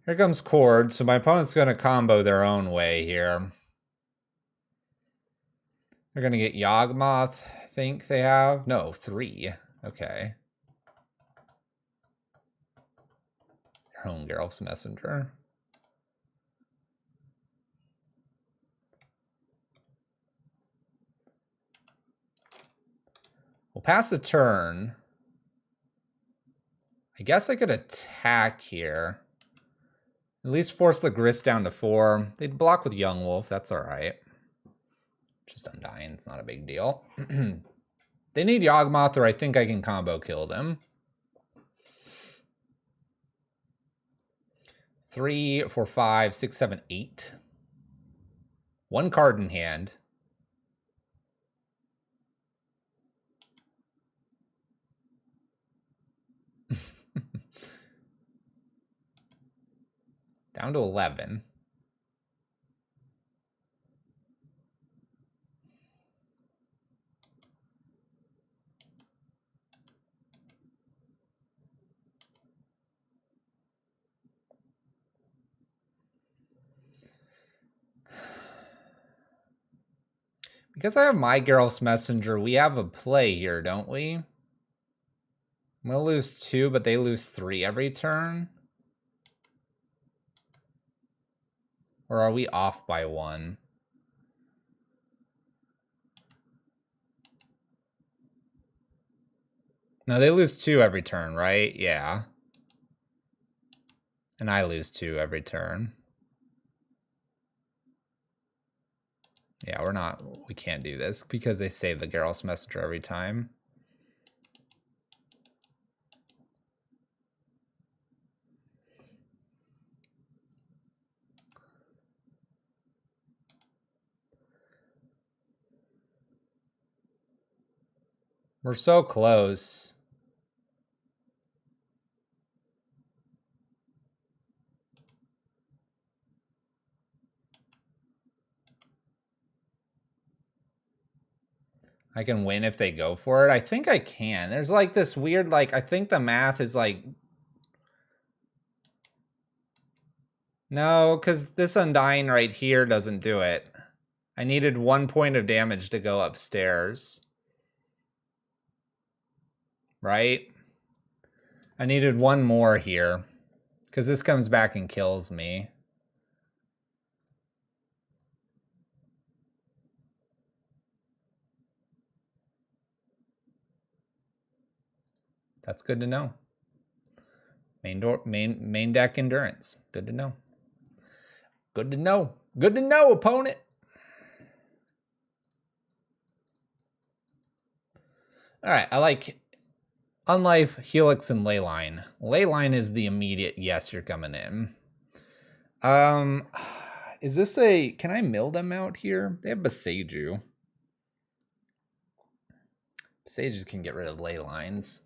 Here comes Chord, so my opponent's going to combo their own way here. They're going to get Yawgmoth, I think they have. No, 3. Okay. Their own Geralf's Messenger. We'll pass the turn. I guess I could attack here. At least force the Grist down to 4. They'd block with Young Wolf. That's all right. Just Undying. It's not a big deal. They need Yawgmoth, or I think I can combo kill them. 3, 4, 5, 6, 7, 8. 1 card in hand. Down to 11. Because I have my Geralt's Messenger, we have a play here, don't we? I'm gonna lose 2, but they lose 3 every turn. Or are we off by 1? No, they lose 2 every turn, right? Yeah. And I lose 2 every turn. Yeah, we can't do this because they save the Geralt's Messenger every time. We're so close. I can win if they go for it. I think I can. There's like this weird, like, I think the math is like... No, because this Undying right here doesn't do it. I needed 1 point of damage to go upstairs. Right? I needed 1 more here. Because this comes back and kills me. That's good to know. Main deck endurance. Good to know. Good to know. Good to know, opponent. All right, I like Unlife, Helix, and Leyline. Leyline is the immediate yes, you're coming in. Is this a... Can I mill them out here? They have Beseiju. Beseiju can get rid of Leylines.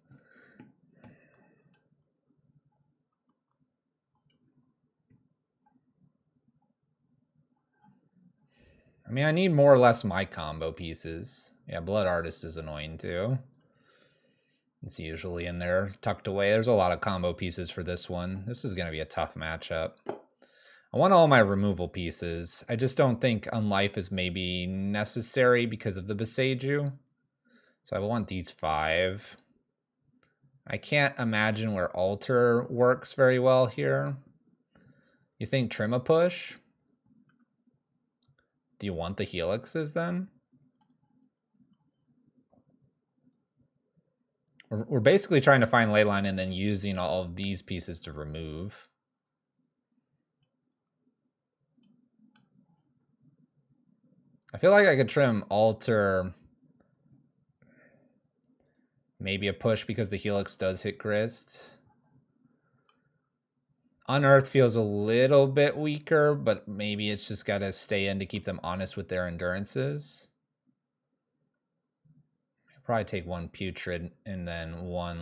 I mean, I need more or less my combo pieces. Yeah, Blood Artist is annoying too. It's usually in there, tucked away. There's a lot of combo pieces for this one. This is going to be a tough matchup. I want all my removal pieces. I just don't think Unlife is maybe necessary because of the Beseiju. So I want these 5. I can't imagine where Alter works very well here. You think Trim a push? Do you want the Helixes then? We're basically trying to find Leyline and then using all of these pieces to remove. I feel like I could trim Alter, maybe a push because the Helix does hit Grist. Unearth feels a little bit weaker, but maybe it's just got to stay in to keep them honest with their endurances. Probably take 1 Putrid and then 1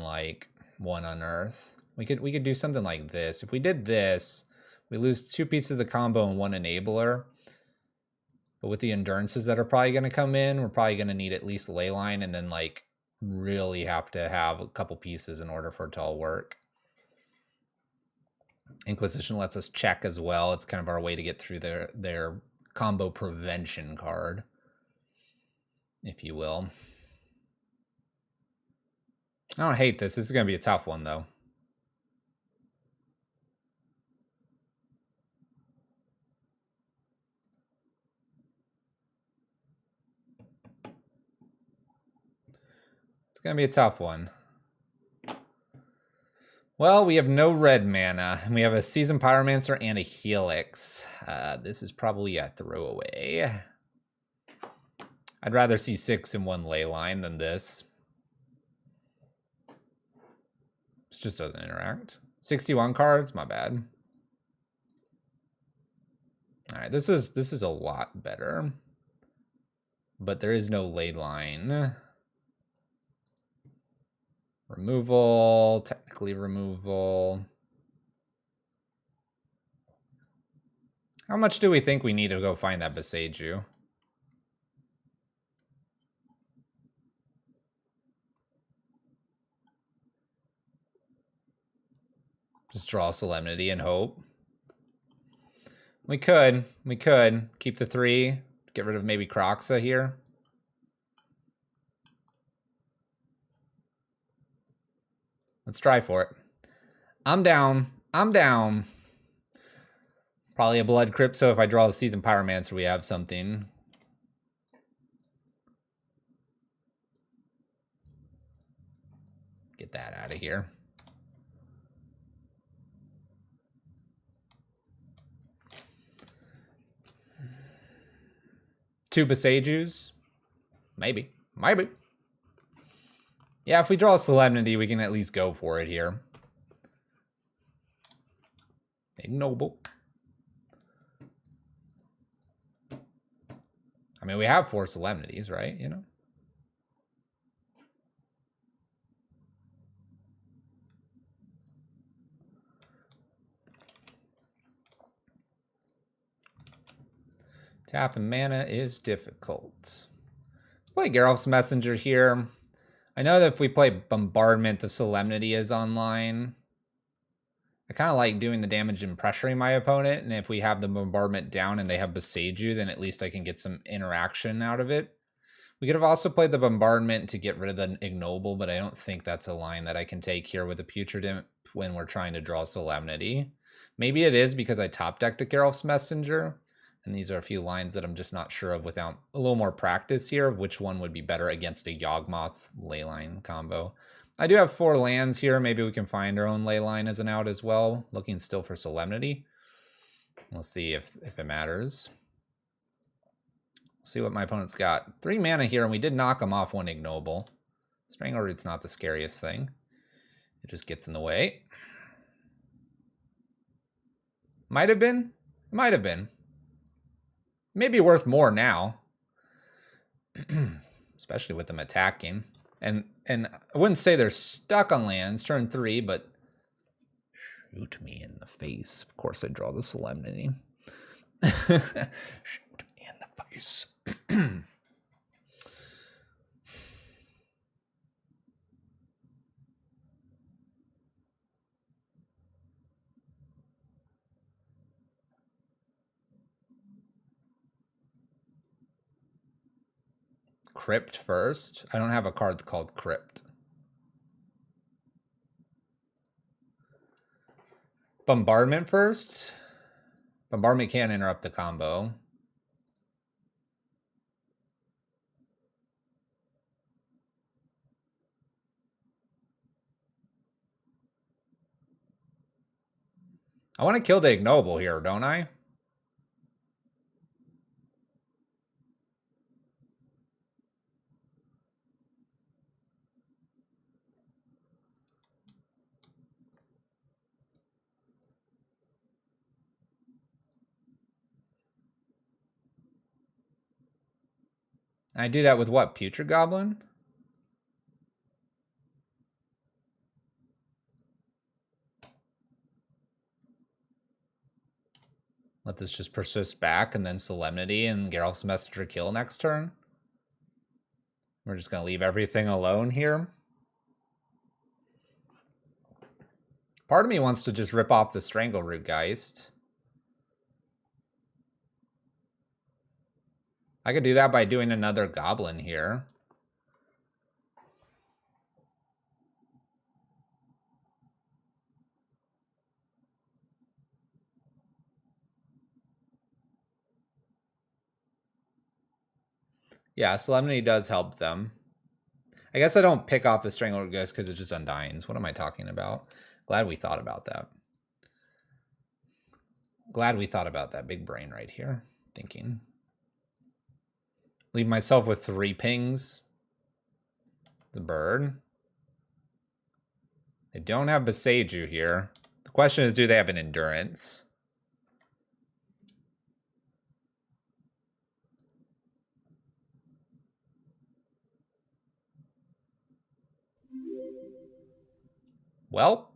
Unearth. We could do something like this. If we did this, we lose 2 pieces of the combo and 1 Enabler. But with the endurances that are probably going to come in, we're probably going to need at least Leyline and then like really have to have a couple pieces in order for it to all work. Inquisition lets us check as well. It's kind of our way to get through their combo prevention card, if you will. I don't hate this. This is going to be a tough one, though. It's going to be a tough one. Well, we have no red mana, and we have a Seasoned Pyromancer and a Helix. This is probably a throwaway. I'd rather see 6 in 1 Leyline than this. This just doesn't interact. 61 cards, my bad. All right, this is a lot better. But there is no Leyline. Removal, technically removal. How much do we think we need to go find that Beseiju? Just draw Solemnity and hope. We could keep the 3, get rid of maybe Croxa here. Let's try for it. I'm down. I'm down. Probably a Blood Crypt, so if I draw the Seasoned Pyromancer, we have something. Get that out of here. Two Besejus? Maybe. Maybe. Yeah, if we draw a Solemnity, we can at least go for it here. Ignoble. I mean, we have 4 Solemnities, right? You know? Tapping mana is difficult. Play Geralf's Messenger here. I know that if we play Bombardment, the Solemnity is online. I kind of like doing the damage and pressuring my opponent, and if we have the Bombardment down and they have Beseiju, then at least I can get some interaction out of it. We could have also played the Bombardment to get rid of the Ignoble, but I don't think that's a line that I can take here with a Putrid Imp when we're trying to draw Solemnity. Maybe it is because I top-decked a Geralf's Messenger, and these are a few lines that I'm just not sure of without a little more practice here of which one would be better against a Yawgmoth Leyline combo. I do have 4 lands here. Maybe we can find our own Leyline as an out as well. Looking still for Solemnity. We'll see if it matters. See what my opponent's got. 3 mana here, and we did knock him off 1 Ignoble. Strangleroot's not the scariest thing. It just gets in the way. Might have been. Might have been. Maybe worth more now. Especially with them attacking. And I wouldn't say they're stuck on lands turn 3, but shoot me in the face. Of course I draw the Solemnity. Shoot me in the face. Crypt first. I don't have a card called Crypt. Bombardment first. Bombardment can't interrupt the combo. I want to kill the Ignoble here, don't I? I do that with what? Putrid Goblin? Let this just persist back and then Solemnity and Geralf's Messenger kill next turn. We're just going to leave everything alone here. Part of me wants to just rip off the Strangleroot Geist. I could do that by doing another Goblin here. Yeah, Solemnity does help them. I guess I don't pick off the Strangleroot Geist because it's just Undines. What am I talking about? Glad we thought about that. Glad we thought about that. Big brain right here. Thinking. Leave myself with 3 pings. The bird. They don't have Beseiju here. The question is, do they have an Endurance? Well.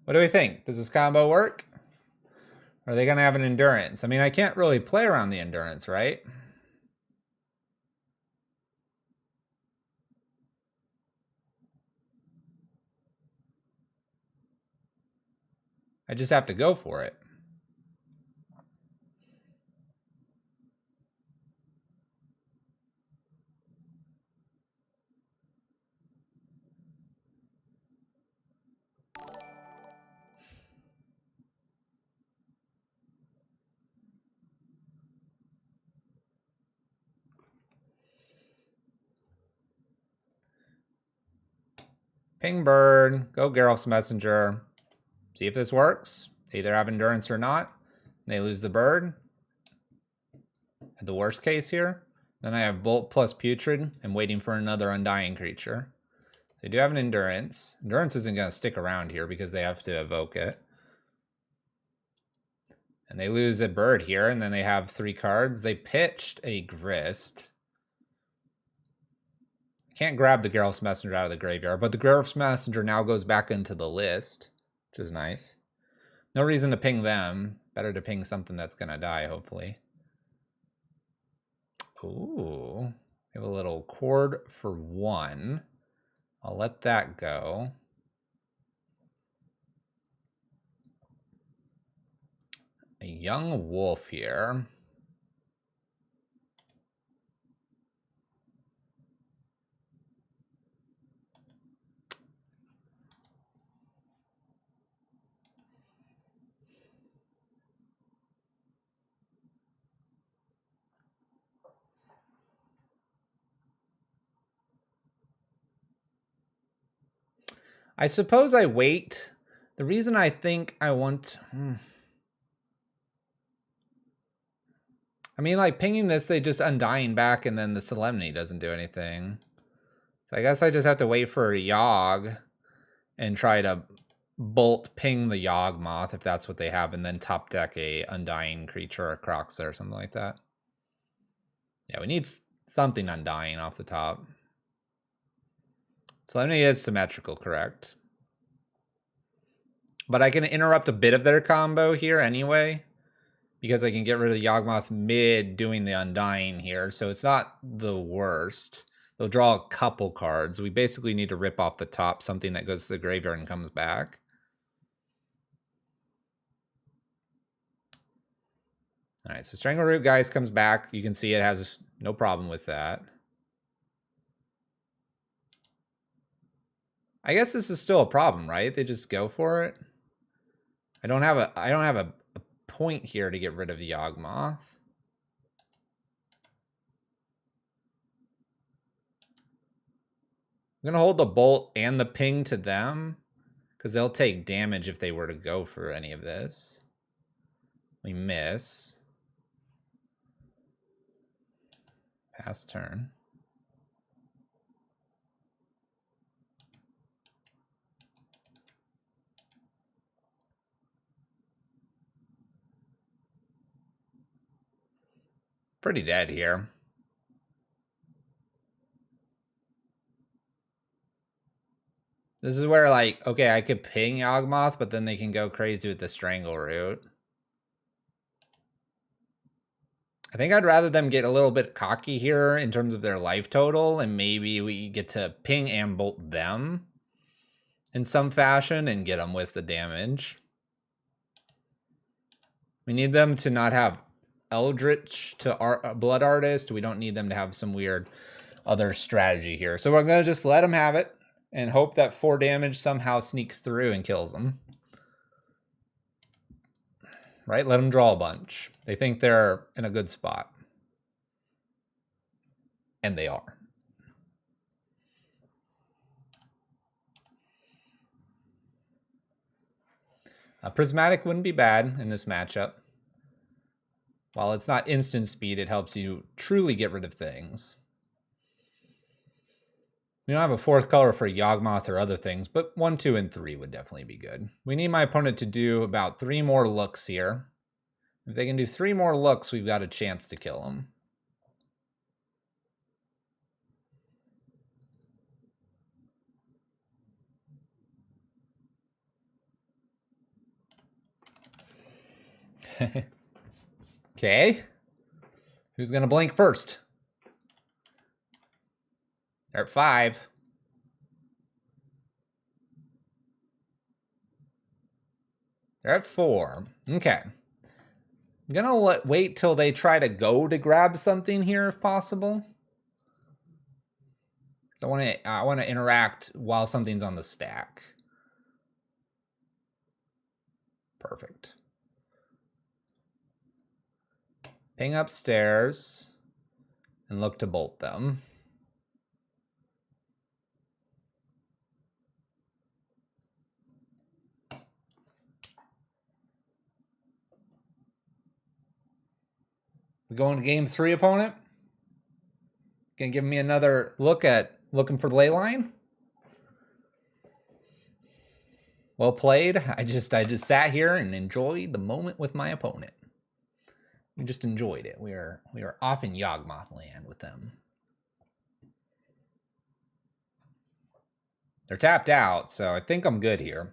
What do we think? Does this combo work? Are they going to have an Endurance? I mean, I can't really play around the Endurance, right? I just have to go for it. Ping bird, go Geralf's messenger. See if this works. They either have endurance or not. They lose the bird. At the worst case here. Then I have bolt plus putrid and waiting for another undying creature. They do have an endurance. Endurance isn't going to stick around here because they have to evoke it. And they lose a bird here, and then they have 3 cards. They pitched a Grist. Can't grab the Geralf's Messenger out of the graveyard, but the Geralf's Messenger now goes back into the list, which is nice. No reason to ping them. Better to ping something that's going to die, hopefully. Ooh. We have a little Chord for 1. I'll let that go. A young wolf here. I suppose I wait. The reason I think I want... I mean, like, pinging this, they just undying back, and then the Solemnity doesn't do anything. So I guess I just have to wait for a Yogg and try to bolt ping the Yawgmoth, if that's what they have, and then top deck a undying creature or a Croxa or something like that. Yeah, we need something undying off the top. Solemnity is symmetrical, correct? But I can interrupt a bit of their combo here anyway, because I can get rid of the Yawgmoth mid doing the undying here, so it's not the worst. They'll draw a couple cards. We basically need to rip off the top something that goes to the graveyard and comes back. All right, so Strangleroot, guys, comes back. You can see it has no problem with that. I guess this is still a problem, right? They just go for it. I don't have a point here to get rid of the Yawgmoth. I'm gonna hold the bolt and the ping to them because they'll take damage if they were to go for any of this. We miss. Pass turn. Pretty dead here. This is where, like, okay, I could ping Yawgmoth, but then they can go crazy with the Strangleroot. I think I'd rather them get a little bit cocky here in terms of their life total, and maybe we get to ping and bolt them in some fashion and get them with the damage. We need them to not have Eldritch to Blood Artist. We don't need them to have some weird other strategy here. So we're going to just let them have it and hope that 4 damage somehow sneaks through and kills them. Right? Let them draw a bunch. They think they're in a good spot. And they are. Prismatic wouldn't be bad in this matchup. While it's not instant speed, it helps you truly get rid of things. We don't have a 4th color for Yawgmoth or other things, but 1, 2, and 3 would definitely be good. We need my opponent to do about 3 more looks here. If they can do 3 more looks, we've got a chance to kill them. Okay. Who's going to blink first? They're at 5. They're at 4. Okay. I'm going to wait till they try to go to grab something here if possible. So I want to interact while something's on the stack. Perfect. Ping upstairs and look to bolt them. We going to game 3, opponent? Gonna give me another look at looking for the ley line? Well played. I just sat here and enjoyed the moment with my opponent. We just enjoyed it. We are off in Yawgmoth land with them. They're tapped out, so I think I'm good here.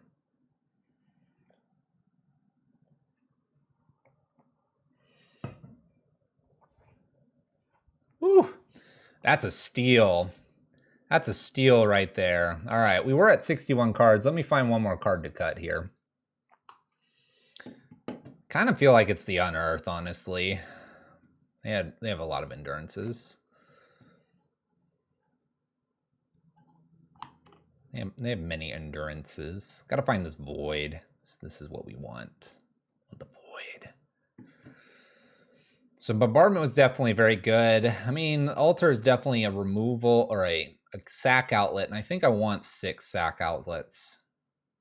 Whew. That's a steal. That's a steal right there. All right, we were at 61 cards. Let me find one more card to cut here. Kind of feel like it's the Unearth, honestly. They have a lot of endurances. They have many endurances. Got to find this void. This is what we want. The void. So bombardment was definitely very good. I mean, altar is definitely a removal or a sack outlet, and I think I want 6 sack outlets.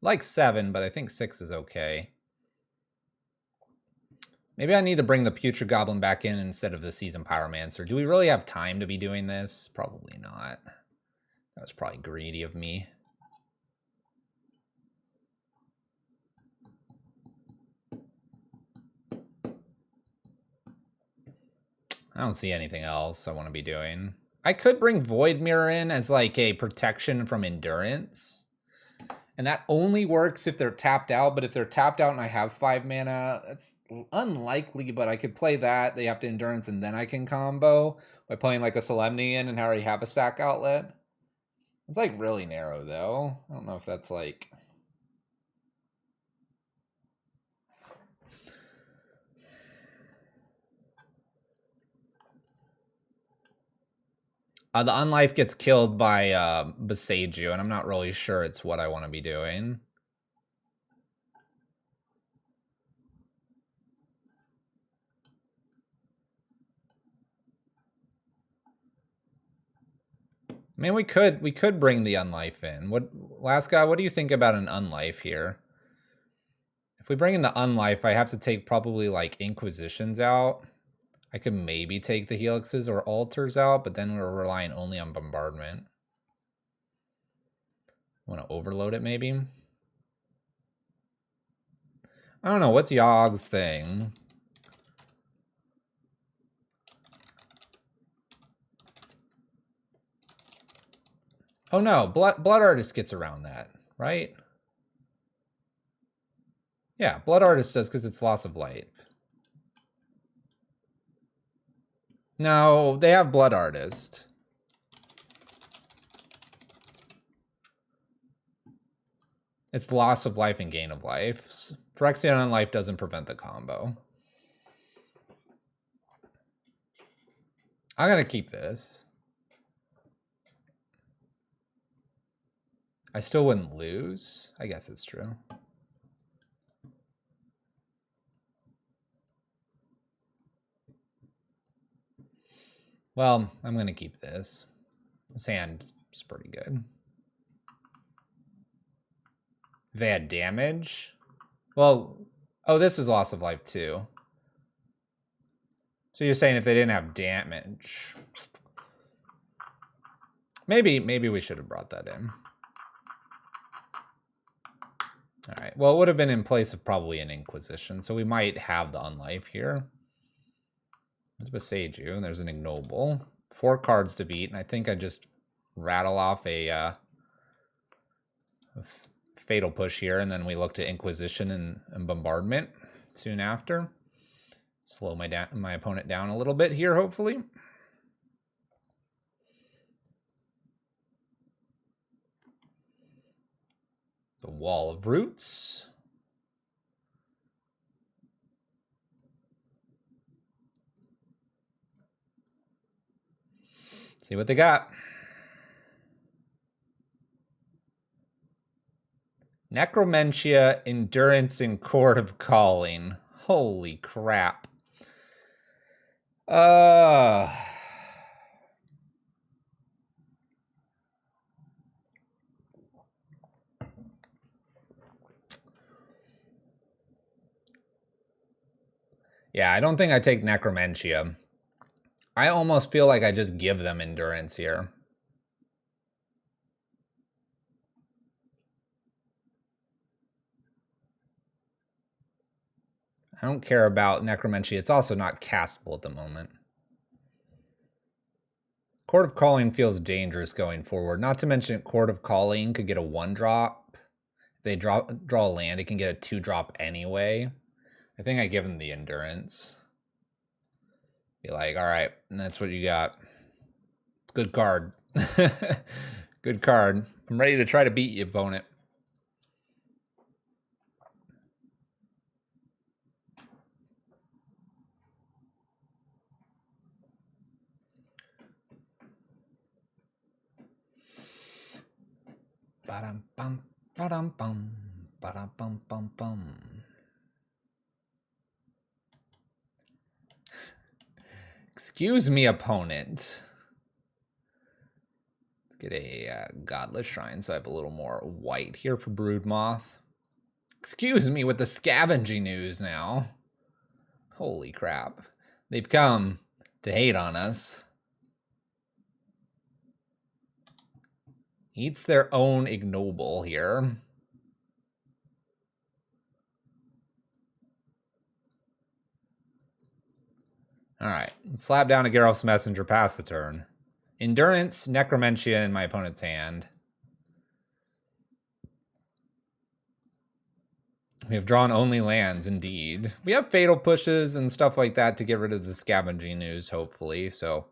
Like 7, but I think 6 is okay. Maybe I need to bring the Putrid Goblin back in instead of the Seasoned Pyromancer. Do we really have time to be doing this? Probably not. That was probably greedy of me. I don't see anything else I want to be doing. I could bring Void Mirror in as like a protection from Endurance. And that only works if they're tapped out, but if they're tapped out and I have 5 mana, that's unlikely, but I could play that. They have to Endurance and then I can combo by playing like a Solemnity in and I already have a sack outlet. It's like really narrow though. I don't know if that's like... the Unlife gets killed by Beseiju, and I'm not really sure it's what I want to be doing. I mean, we could bring the Unlife in. Last guy, what do you think about an Unlife here? If we bring in the Unlife, I have to take probably like Inquisitions out. I could maybe take the Helixes or Altars out, but then we're relying only on Bombardment. Want to overload it maybe? I don't know, what's Yogg's thing? Oh no, Blood Artist gets around that, right? Yeah, Blood Artist does because it's loss of life. No, they have Blood Artist. It's loss of life and gain of life. Phyrexian on life doesn't prevent the combo. I'm gonna keep this. I still wouldn't lose. I guess it's true. Well, I'm going to keep this. This hand is pretty good. They had damage? Well, oh, this is loss of life too. So you're saying if they didn't have damage. Maybe we should have brought that in. All right, well, it would have been in place of probably an Inquisition, so we might have the Unlife here. There's Beseiju, and there's an Ignoble. 4 cards to beat, and I think I just rattle off a Fatal Push here, and then we look to Inquisition and Bombardment soon after. Slow my opponent down a little bit here, hopefully. The Wall of Roots. See what they got. Necromentia, Endurance, and Court of Calling. Holy crap. Yeah, I don't think I take Necromentia. I almost feel like I just give them endurance here. I don't care about Necromancy. It's also not castable at the moment. Court of Calling feels dangerous going forward. Not to mention Court of Calling could get a 1-drop. If they draw a land, it can get a 2-drop anyway. I think I give them the endurance. Be like, all right, and that's what you got. Good card. Good card. I'm ready to try to beat you, opponent. Ba-dum bum, ba-dum bum, ba-dum bum bum bum. Excuse me, opponent. Let's get a Godless Shrine so I have a little more white here for Broodmoth. Excuse me with the scavenging news now. Holy crap. They've come to hate on us. Eats their own ignoble here. All right, slap down a Geralf's Messenger, pass the turn. Endurance, Necromentia in my opponent's hand. We have drawn only lands, indeed. We have fatal pushes and stuff like that to get rid of the scavenging news, hopefully, so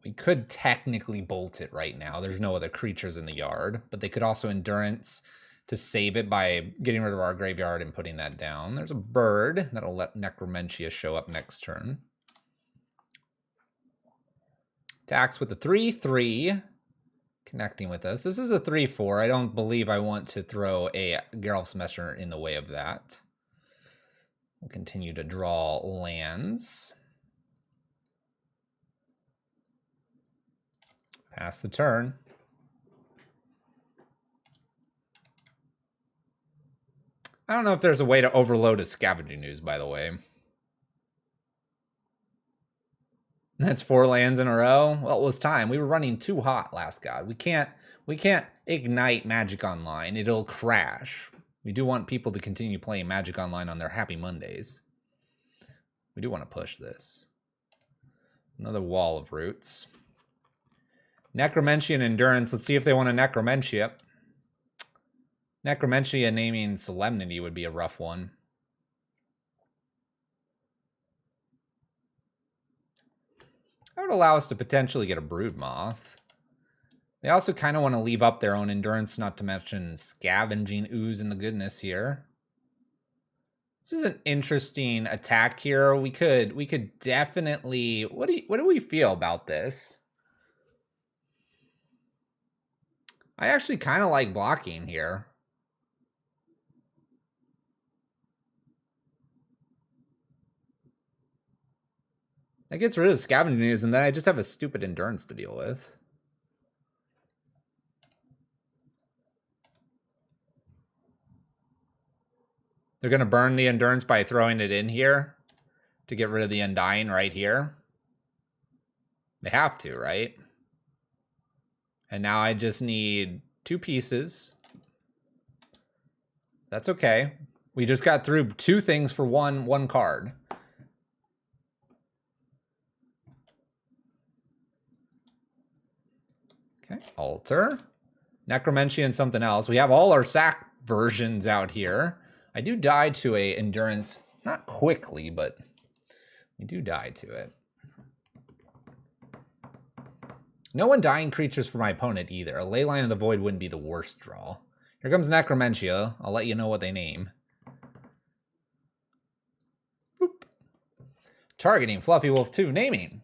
we could technically bolt it right now. There's no other creatures in the yard, but they could also endurance to save it by getting rid of our graveyard and putting that down. There's a bird that'll let Necromentia show up next turn. Attacks with the 3/3, connecting with us. This is a 3/4. I don't believe I want to throw a Geralf's Messenger in the way of that. We'll continue to draw lands. Pass the turn. I don't know if there's a way to overload a scavenging news, by the way. That's 4 lands in a row. Well, it was time. We were running too hot last god. We can't ignite Magic Online. It'll crash. We do want people to continue playing Magic Online on their happy Mondays. We do want to push this. Another Wall of Roots. Necromancy and Endurance. Let's see if they want a Necromantia. Necromantia naming Solemnity would be a rough one. That would allow us to potentially get a Broodmoth. They also kind of want to leave up their own Endurance, not to mention Scavenging Ooze and the goodness here. This is an interesting attack here. We could definitely... What do we feel about this? I actually kind of like blocking here. That gets rid of Scavenging Ooze, and then I just have a stupid Endurance to deal with. They're going to burn the Endurance by throwing it in here to get rid of the Undying right here. They have to, right? And now I just need 2 pieces. That's okay. We just got through 2 things for one card. Okay, Altar. Necromancy and something else. We have all our sack versions out here. I do die to a Endurance, not quickly, but we do die to it. No Undying creatures for my opponent either. A Leyline of the Void wouldn't be the worst draw. Here comes Necromantia. I'll let you know what they name. Boop. Targeting Fluffy Wolf 2. Naming.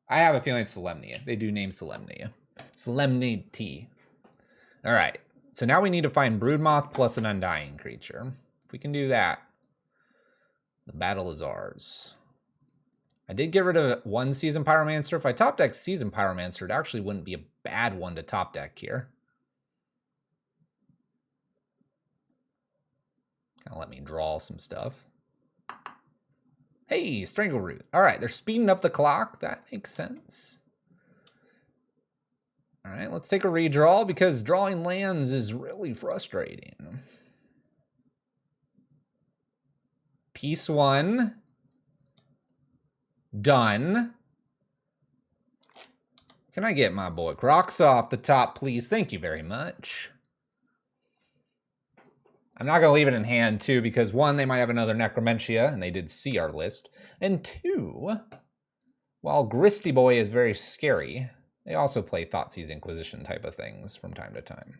I have a feeling it's Solemnia. They do name Solemnia. Solemnity. All right. So now we need to find Broodmoth plus an Undying creature. If we can do that, the battle is ours. I did get rid of 1 Seasoned Pyromancer. If I top deck Seasoned Pyromancer, it actually wouldn't be a bad one to top deck here. Kind of let me draw some stuff. Hey, Strangleroot. All right, they're speeding up the clock. That makes sense. All right, let's take a redraw because drawing lands is really frustrating. Piece 1. Done. Can I get my boy Crocs off the top, please? Thank you very much. I'm not going to leave it in hand, too, because 1, they might have another Necromentia, and they did see our list. And 2, while Gristy Boy is very scary, they also play Thoughtseize Inquisition type of things from time to time.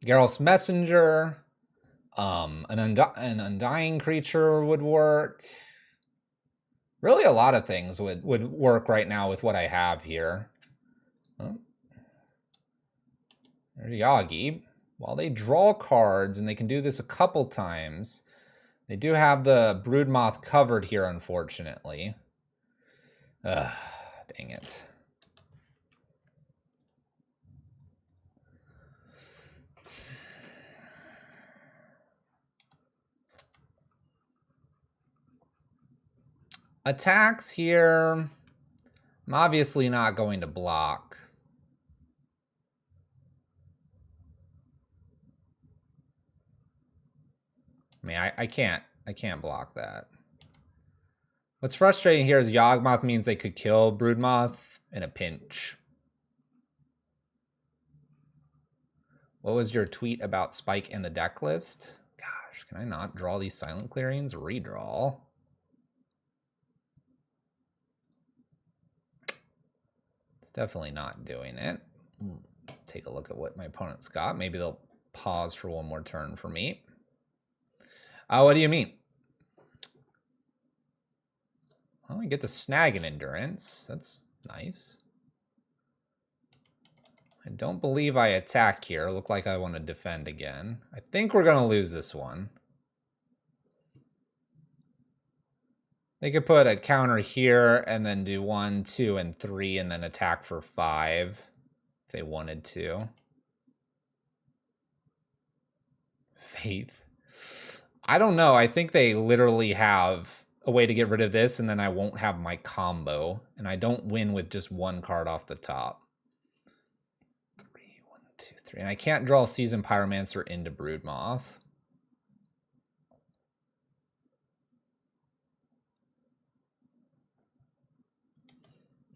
Geralt's Messenger, an Undying Creature would work. Really a lot of things would work right now with what I have here. Oh. There's Yagi. While they draw cards, and they can do this a couple times, they do have the Broodmoth covered here, unfortunately. Ugh, dang it. Attacks here. I'm obviously not going to block. I mean, I can't block that. What's frustrating here is Yawgmoth means they could kill Broodmoth in a pinch. What was your tweet about Spike in the deck list? Gosh, can I not draw these silent clearings? Redraw. It's definitely not doing it. Take a look at what my opponent's got. Maybe they'll pause for one more turn for me. What do you mean? Well, we get to snag an endurance. That's nice. I don't believe I attack here. Look like I want to defend again. I think we're going to lose this one. They could put a counter here and then do 1, 2, and 3 and then attack for 5 if they wanted to. Faith. I don't know. I think they literally have a way to get rid of this and then I won't have my combo. And I don't win with just one card off the top. 3, 1, 2, 3. And I can't draw Seasoned Pyromancer into Broodmoth.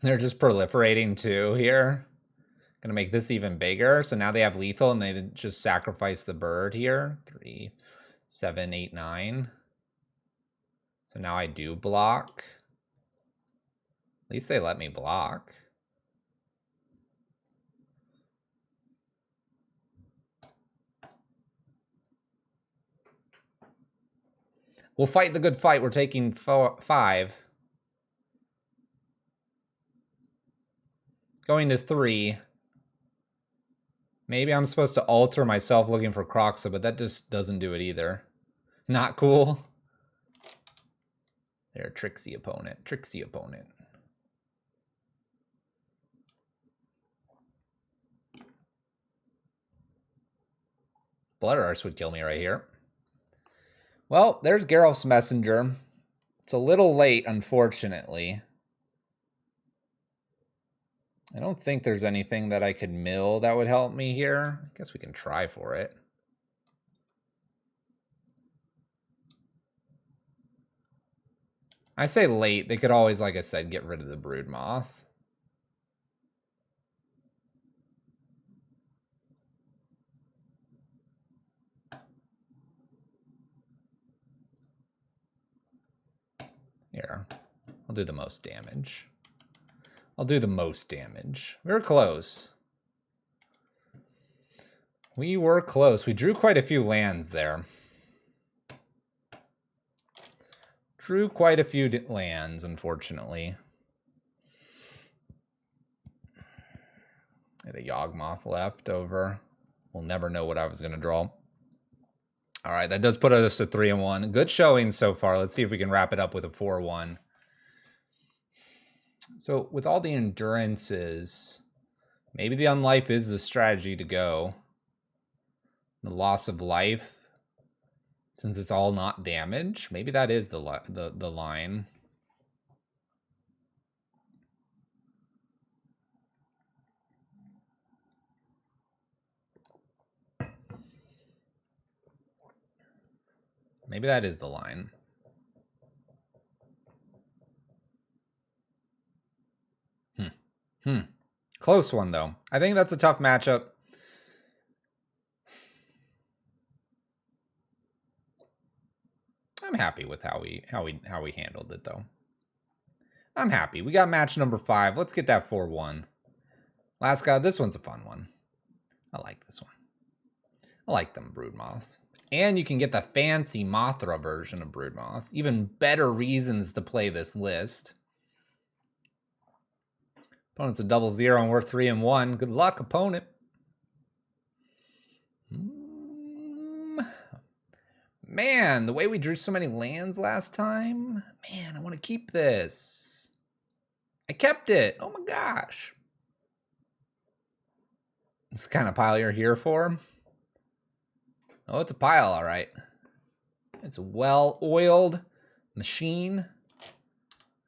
They're just proliferating too here. Gonna make this even bigger. So now they have lethal and they just sacrifice the bird here. 3, 7, 8, 9. So now I do block. At least they let me block. We'll fight the good fight. We're taking 5. Going to 3. Maybe I'm supposed to alter myself looking for Croxa, but that just doesn't do it either. Not cool. They're a tricksy opponent. Tricksy opponent. Blood Arse would kill me right here. Well, there's Geralt's Messenger. It's a little late, unfortunately. I don't think there's anything that I could mill that would help me here. I guess we can try for it. I say late. They could always, like I said, get rid of the Broodmoth. Here, I'll do the most damage. I'll do the most damage. We were close. We were close. We drew quite a few lands there. Drew quite a few lands, unfortunately. Had a Yawgmoth left over. We'll never know what I was going to draw. All right, that does put us to 3-1. Good showing so far. Let's see if we can wrap it up with a 4-1. So with all the endurances, Maybe the unlife is the strategy to go. The loss of life, since it's all not damage. Maybe that is the line. Maybe that is the line. Close one, though. I think that's a tough matchup. I'm happy with how we handled it, though. I'm happy. We got match number 5. Let's get that 4-1. Last guy, this one's a fun one. I like this one. I like them Broodmoths. And you can get the fancy Mothra version of Broodmoth. Even better reasons to play this list. Opponent's a 0-0 and we're 3-1. Good luck, opponent. Man, the way we drew so many lands last time. Man, I want to keep this. I kept it. Oh my gosh. This kind of pile you're here for. Oh, it's a pile, all right. It's a well-oiled machine.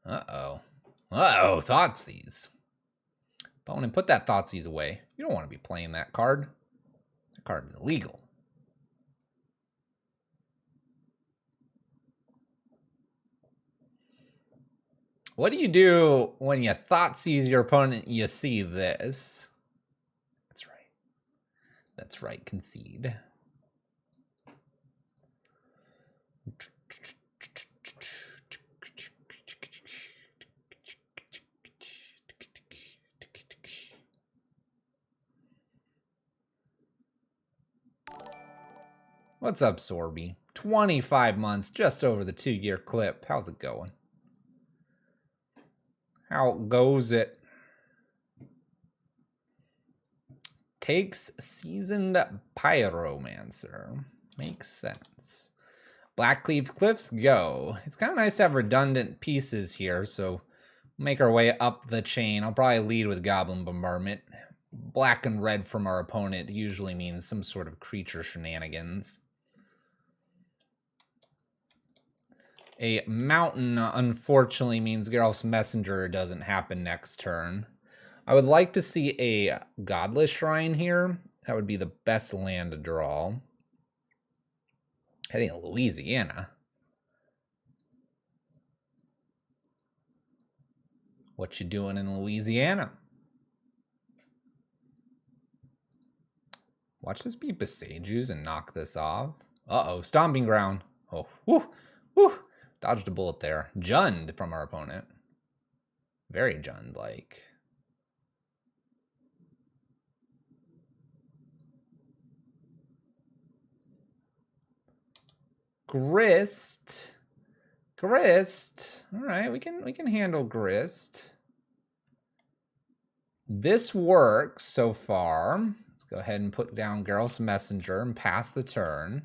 Uh-oh. Uh-oh, Thoughtseize. Opponent, put that Thoughtseize away. You don't want to be playing that card. That card's illegal. What do you do when you Thoughtseize your opponent and you see this? That's right. That's right, concede. What's up, Sorby? 25 months, just over the 2-year clip. How's it going? How goes it? Takes Seasoned Pyromancer. Makes sense. Blackcleave's Cliffs, go. It's kind of nice to have redundant pieces here, so make our way up the chain. I'll probably lead with Goblin Bombardment. Black and red from our opponent usually means some sort of creature shenanigans. A mountain, unfortunately, means Geralf's Messenger doesn't happen next turn. I would like to see a Godless Shrine here. That would be the best land to draw. Heading to Louisiana. What you doing in Louisiana? Watch this be Besagers and knock this off. Uh-oh, Stomping Ground. Oh, whoo, whoo. Dodged a bullet there. Jund from our opponent. Very Jund-like. Grist. Grist. All right, we can handle Grist. This works so far. Let's go ahead and put down Geralf's Messenger and pass the turn.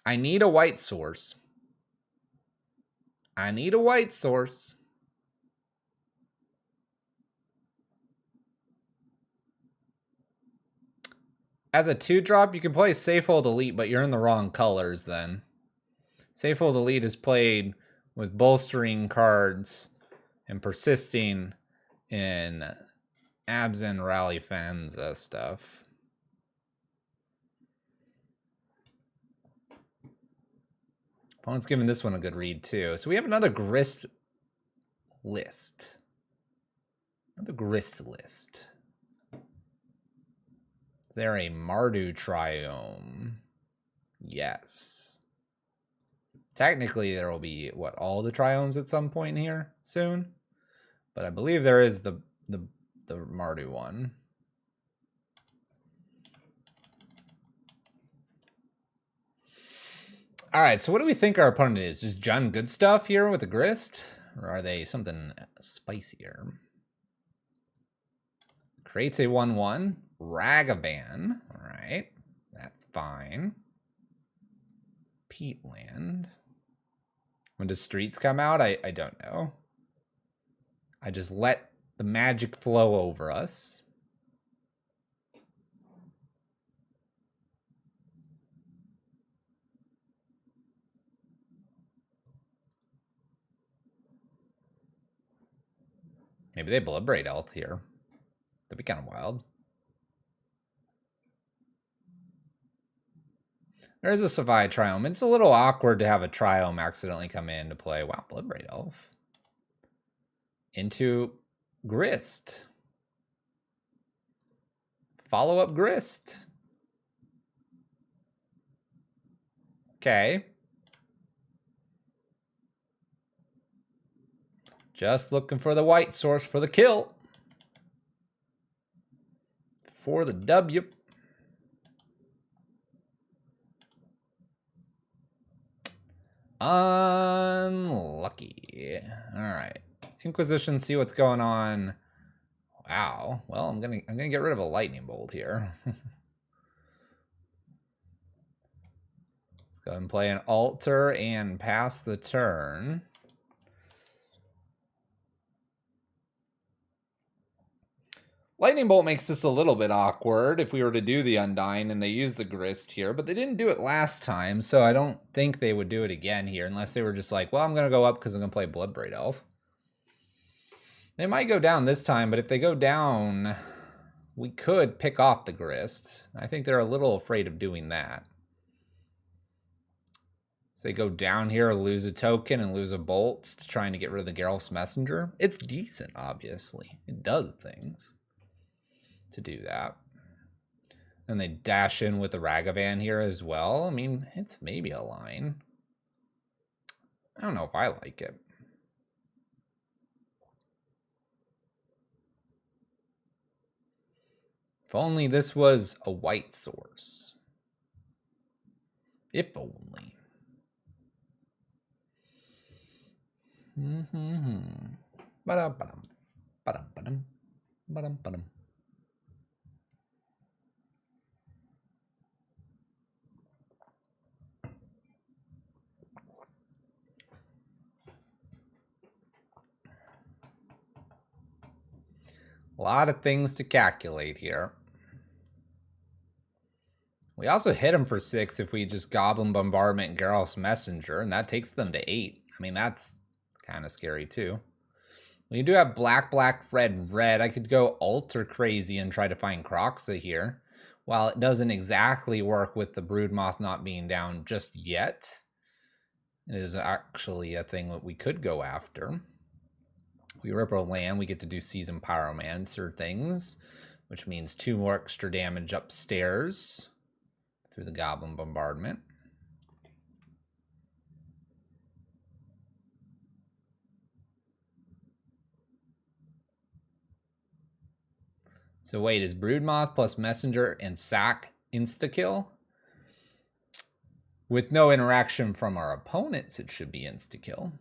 I need a white source. I need a white source. As a 2-drop, you can play Safehold Elite, but you're in the wrong colors then. Safehold Elite is played with bolstering cards and persisting in Abzan Rally Fanza stuff. Opponent's giving this one a good read too. So we have another Grist list. Another Grist list. Is there a Mardu Triome? Yes. Technically, there will be, what, all the Triomes at some point here soon? But I believe there is the Mardu one. All right, so what do we think our opponent is? Just John Good Stuff here with the Grist? Or are they something spicier? Creates a 1/1. Ragavan. All right, that's fine. Peatland. When does Streets come out? I don't know. I just let the magic flow over us. Maybe they Bloodbraid Elf here. That'd be kind of wild. There's a Savai Triome. It's a little awkward to have a Triome accidentally come into play. Wow, Bloodbraid Elf. Into Grist. Follow up Grist. Okay. Just looking for the white source for the kill. For the W. Unlucky. All right. Inquisition, see what's going on. Wow. Well, I'm gonna get rid of a lightning bolt here. Let's go ahead and play an altar and pass the turn. Lightning Bolt makes this a little bit awkward if we were to do the Undying and they use the Grist here, but they didn't do it last time, so I don't think they would do it again here unless they were just like, well, I'm going to go up because I'm going to play Bloodbraid Elf. They might go down this time, but if they go down, we could pick off the Grist. I think they're a little afraid of doing that. So they go down here, lose a token, and lose a bolt to trying to get rid of the Geralf's Messenger. It's decent, obviously. It does things to do that. And they dash in with the Ragavan here as well. I mean, it's maybe a line. I don't know if I like it. If only this was a white source. If only. Ba-dum-ba-dum. Ba-dum-ba-dum. Ba-dum-ba-dum. A lot of things to calculate here. We also hit them for 6 if we just Goblin Bombardment and Geralf's Messenger, and that takes them to 8. I mean, that's kind of scary too. Well, you do have black, black, red, red. I could go altar crazy and try to find Croxa here. While it doesn't exactly work with the Broodmoth not being down just yet, it is actually a thing that we could go after. We rip our land, we get to do Season Pyromancer things, which means 2 more extra damage upstairs through the Goblin Bombardment. So wait, is Broodmoth plus Messenger and Sack insta-kill? With no interaction from our opponents, it should be insta-kill.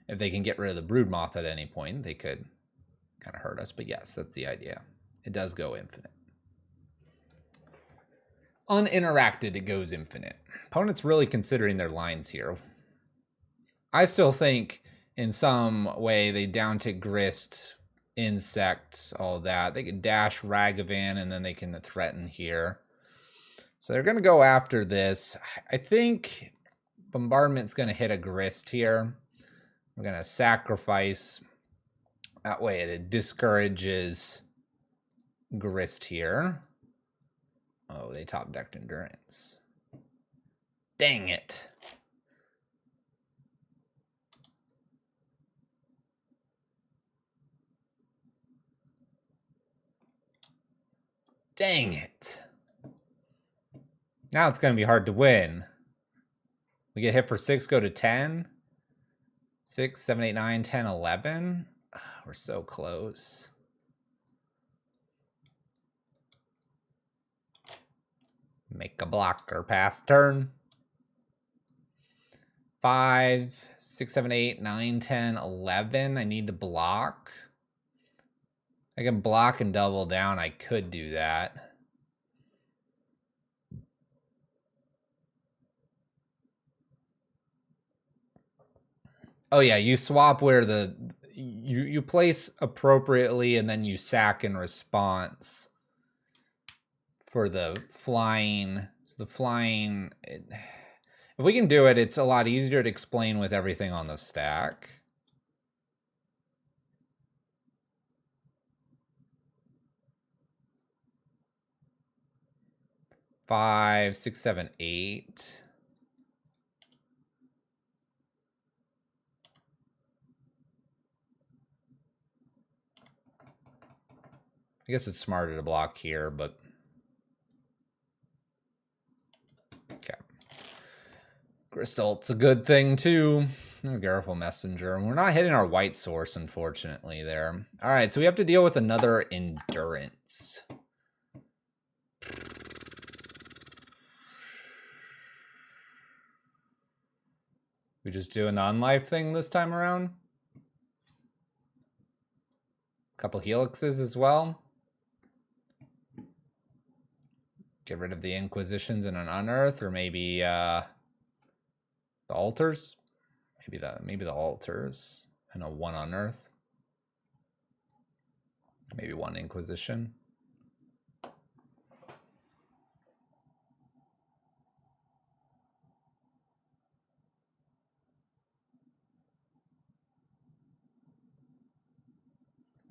If they can get rid of the Broodmoth at any point, they could kind of hurt us. But yes, that's the idea. It does go infinite. Uninteracted, it goes infinite. Opponent's really considering their lines here. I still think in some way they down to Grist, Insect, all that. They can dash Ragavan and then they can threaten here. So they're going to go after this. I think Bombardment's going to hit a Grist here. We're going to sacrifice. That way it discourages Grist here. Oh, they top decked Endurance. Dang it. Dang it. Now it's going to be hard to win. We get hit for 6, go to 10. 6, 7, 8, 9, 10, 11. We're so close. Make a blocker pass turn. 5, 6, 7, 8, 9, 10, 11. I need to block. I can block and double down. I could do that. Oh yeah, you swap where the you you place appropriately and then you sack in response for the flying. So the flying, if we can do it, it's a lot easier to explain with everything on the stack. 5, 6, 7, 8. I guess it's smarter to block here, but okay. Crystal's a good thing too. Gariful Messenger. We're not hitting our white source, unfortunately, there. All right, so we have to deal with another Endurance. We just doing the unlife thing this time around? Couple helixes as well. Get rid of the Inquisitions and an Unearth, or maybe the Altars. Maybe the Altars and a 1 Unearth. Maybe 1 Inquisition.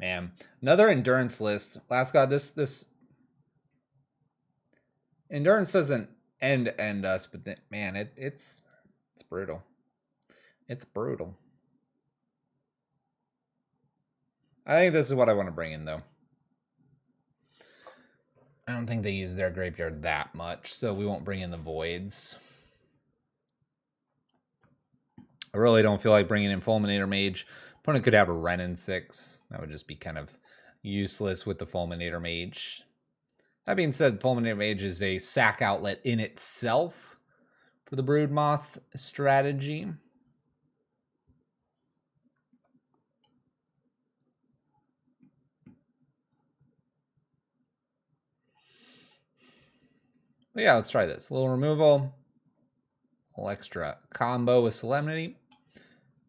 Man, another Endurance list. Last God, this Endurance doesn't end us, but man, it's brutal. It's brutal. I think this is what I want to bring in, though. I don't think they use their graveyard that much, so we won't bring in the Voids. I really don't feel like bringing in Fulminator Mage. Opponent could have a Wrenn in 6. That would just be kind of useless with the Fulminator Mage. That being said, Fulminator Mage is a sack outlet in itself for the Broodmoth strategy. But yeah, let's try this. A little removal. A little extra combo with Solemnity.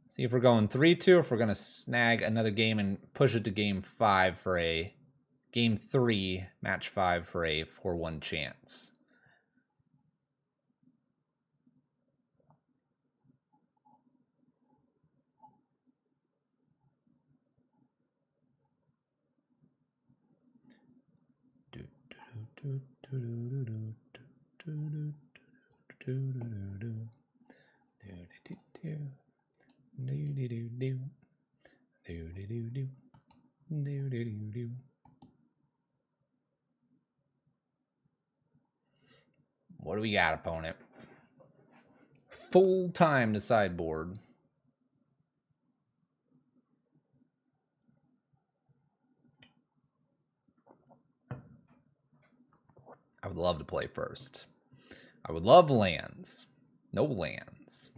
See if we're going 3-2, or if we're going to snag another game and push it to game 5 for a game 3, match 5 for a 4-1 chance. What do we got, opponent? Full time to sideboard. I would love to play first. I would love lands. No lands.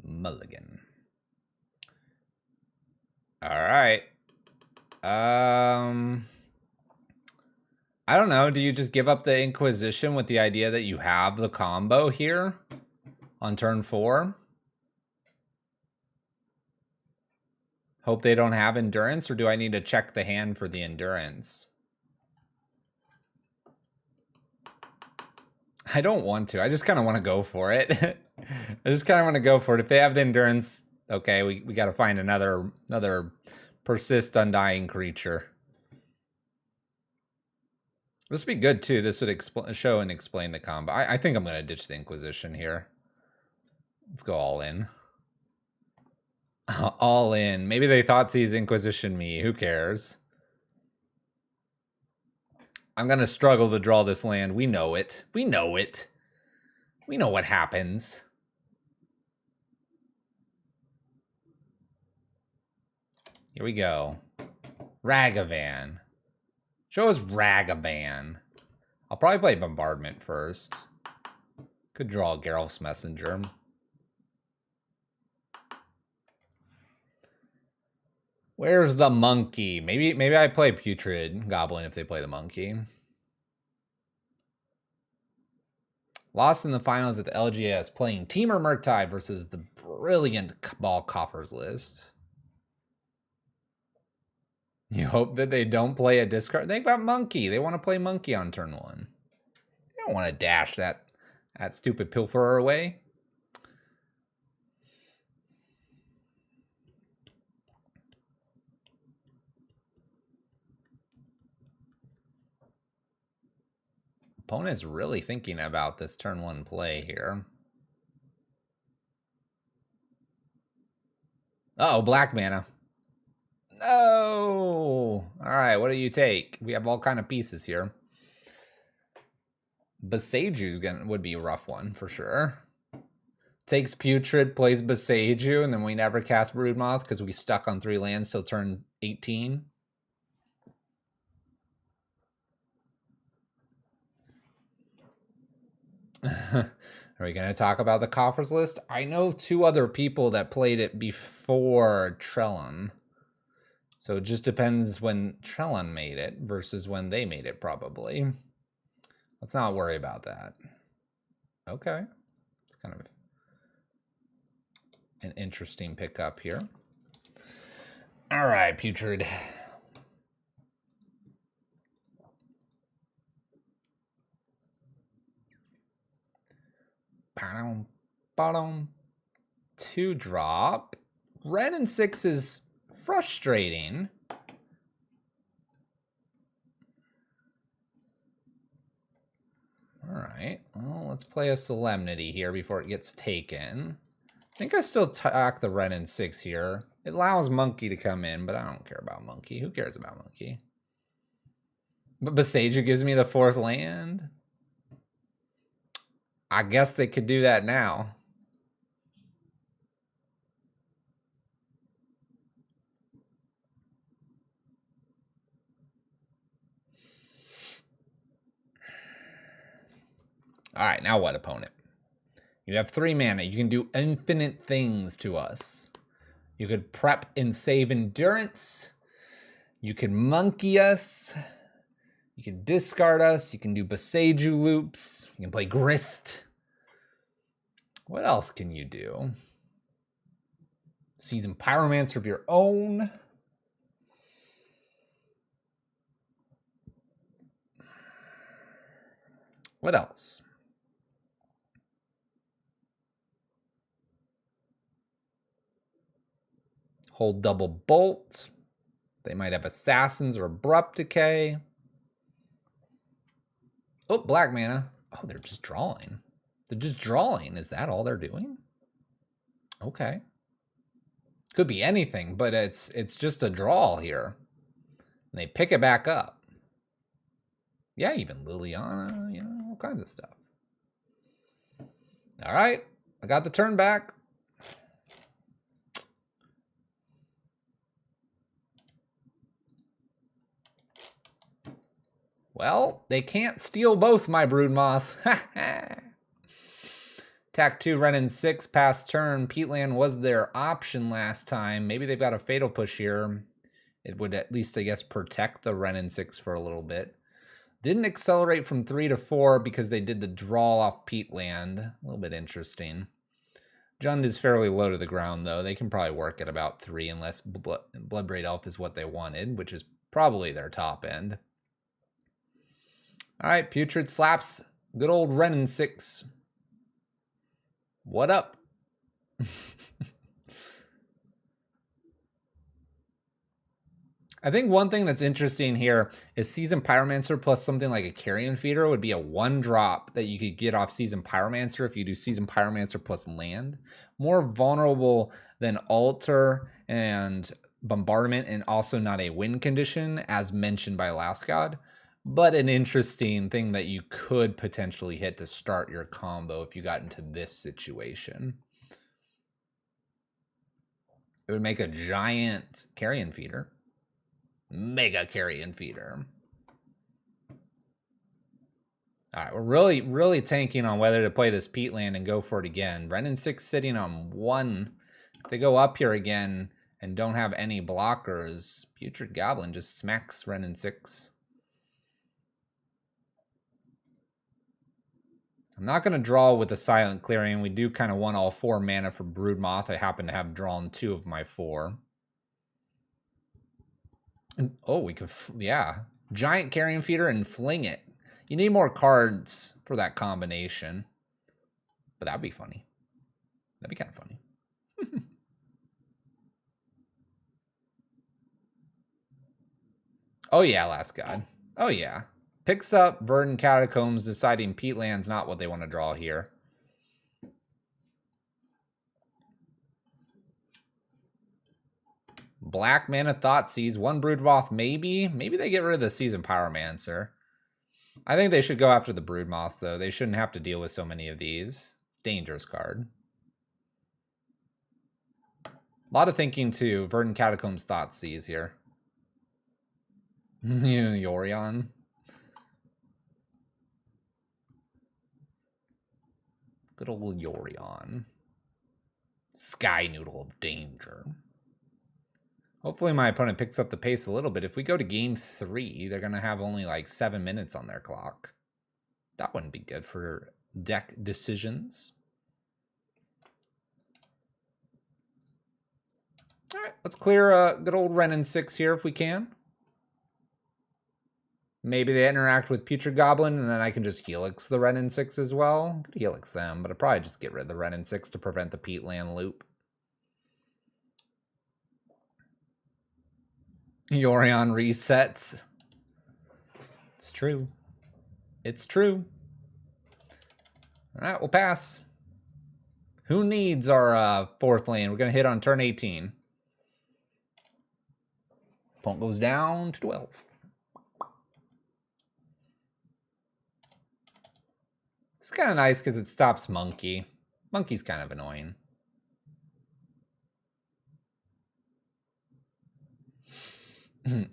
Mulligan. All right. I don't know. Do you just give up the Inquisition with the idea that you have the combo here on turn 4? Hope they don't have Endurance, or do I need to check the hand for the Endurance? I don't want to. I just kind of want to go for it. I just kind of want to go for it. If they have the Endurance, okay, we got to find another persist undying creature. This would be good too. This would show and explain the combo. I think I'm going to ditch the Inquisition here. Let's go all in. All in. Maybe they thought sees Inquisition me. Who cares? I'm going to struggle to draw this land. We know it. We know it. We know what happens. Here we go. Ragavan. Show us Ragavan. I'll probably play Bombardment first. Could draw Geralf's Messenger. Where's the monkey? Maybe I play Putrid Goblin if they play the monkey. Lost in the finals at the LGS, playing Temur Murktide versus the brilliant Cabal Coffers list. You hope that they don't play a discard. Think about monkey. They want to play monkey on turn 1. They don't want to dash that stupid pilferer away. Opponent's really thinking about this turn 1 play here. Uh-oh, black mana. No! Alright, what do you take? We have all kind of pieces here. Boseiju would be a rough one, for sure. Takes Putrid, plays Boseiju, and then we never cast Broodmoth because we stuck on 3 lands till turn 18. Are we going to talk about the Coffers list? I know 2 other people that played it before Trellon. So it just depends when Trellon made it versus when they made it, probably. Let's not worry about that. Okay. It's kind of an interesting pickup here. All right, Putrid. Bottom 2 drop. Red and 6 is frustrating. All right, well, let's play a Solemnity here before it gets taken. I think I still tack the red and 6 here. It allows Monkey to come in, but I don't care about Monkey. Who cares about Monkey? But Boseiju gives me the 4th land. I guess they could do that now. All right, now what, opponent? You have 3 mana. You can do infinite things to us. You could prep and save endurance. You can monkey us. You can discard us. You can do Boseiju loops. You can play Grist. What else can you do? Season Pyromancer of your own. What else? Hold double bolt. They might have Assassins or Abrupt Decay. Oh, black mana. Oh, they're just drawing. They're just drawing. Is that all they're doing? Okay. Could be anything, but it's just a draw here. And they pick it back up. Yeah, even Liliana, you know, all kinds of stuff. All right, I got the turn back. Well, they can't steal both my Broodmoth. Attack 2, Ren and 6, pass turn. Peatland was their option last time. Maybe they've got a Fatal Push here. It would at least, I guess, protect the Ren and 6 for a little bit. Didn't accelerate from 3 to 4 because they did the draw off Peatland. A little bit interesting. Jund is fairly low to the ground, though. They can probably work at about 3 unless Bloodbraid Elf is what they wanted, which is probably their top end. All right, Putrid slaps good old Ren and 6. What up? I think one thing that's interesting here is Season Pyromancer plus something like a Carrion Feeder would be a 1-drop that you could get off Season Pyromancer if you do Season Pyromancer plus land. More vulnerable than Altar and Bombardment, and also not a win condition, as mentioned by Last God. But an interesting thing that you could potentially hit to start your combo if you got into this situation. It would make a giant Carrion Feeder. Mega Carrion Feeder. All right, we're really tanking on whether to play this Peatland and go for it again. Ren and 6 sitting on 1. If they go up here again and don't have any blockers, Putrid Goblin just smacks Ren and 6. I'm not going to draw with the Silent Clearing. We do kind of want all 4 mana for Broodmoth. I happen to have drawn 2 of my 4. And, oh, we could, yeah. Giant carrion feeder and fling it. You need more cards for that combination. But that'd be funny. That'd be kind of funny. Oh, yeah, Last God. Oh, yeah. Picks up Verdant Catacombs, deciding Peatland's not what they want to draw here. Black Mana Thoughtseize, one Broodmoth, maybe. Maybe they get rid of the Season Pyromancer. I think they should go after the Broodmoth, though. They shouldn't have to deal with so many of these. Dangerous card. A lot of thinking, too. Verdant Catacombs Thoughtseize here. Yorion. Good old Yorion. Sky Noodle of Danger. Hopefully my opponent picks up the pace a little bit. If we go to game 3, they're going to have only like 7 minutes on their clock. That wouldn't be good for deck decisions. All right, let's clear a good old Renin 6 here if we can. Maybe they interact with Putrid Goblin, and then I can just Helix the Renin 6 as well. Could Helix them, but I'd probably just get rid of the Renin 6 to prevent the Peatland loop. Yorion resets. It's true. It's true. All right, we'll pass. Who needs our 4th lane? We're going to hit on turn 18. Opponent goes down to 12. It's kind of nice because it stops Monkey. Monkey's kind of annoying.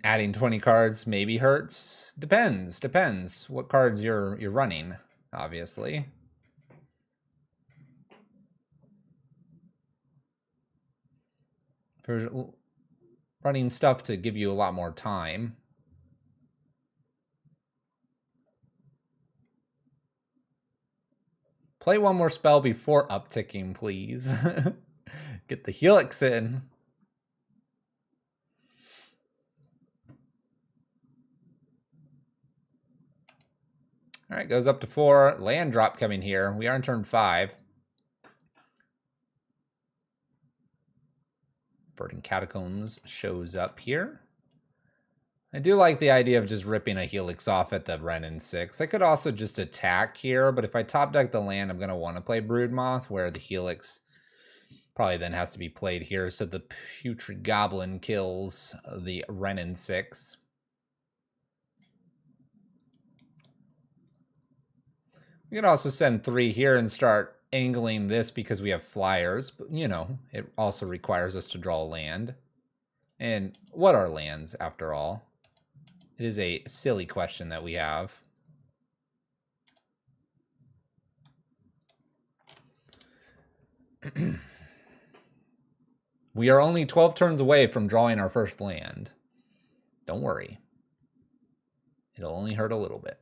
Adding 20 cards maybe hurts. Depends what cards you're running, obviously. For running stuff to give you a lot more time. Play one more spell before upticking, please. Get the Helix in. All right, goes up to 4. Land drop coming here. We are on turn 5. Verdant Catacombs shows up here. I do like the idea of just ripping a Helix off at the Renin 6. I could also just attack here, but if I top deck the land, I'm going to want to play Broodmoth, where the Helix probably then has to be played here, so the Putrid Goblin kills the Renin 6. We could also send 3 here and start angling this because we have flyers, but, you know, it also requires us to draw land. And what are lands, after all? It is a silly question that we have. We are only 12 turns away from drawing our first land. Don't worry. It'll only hurt a little bit.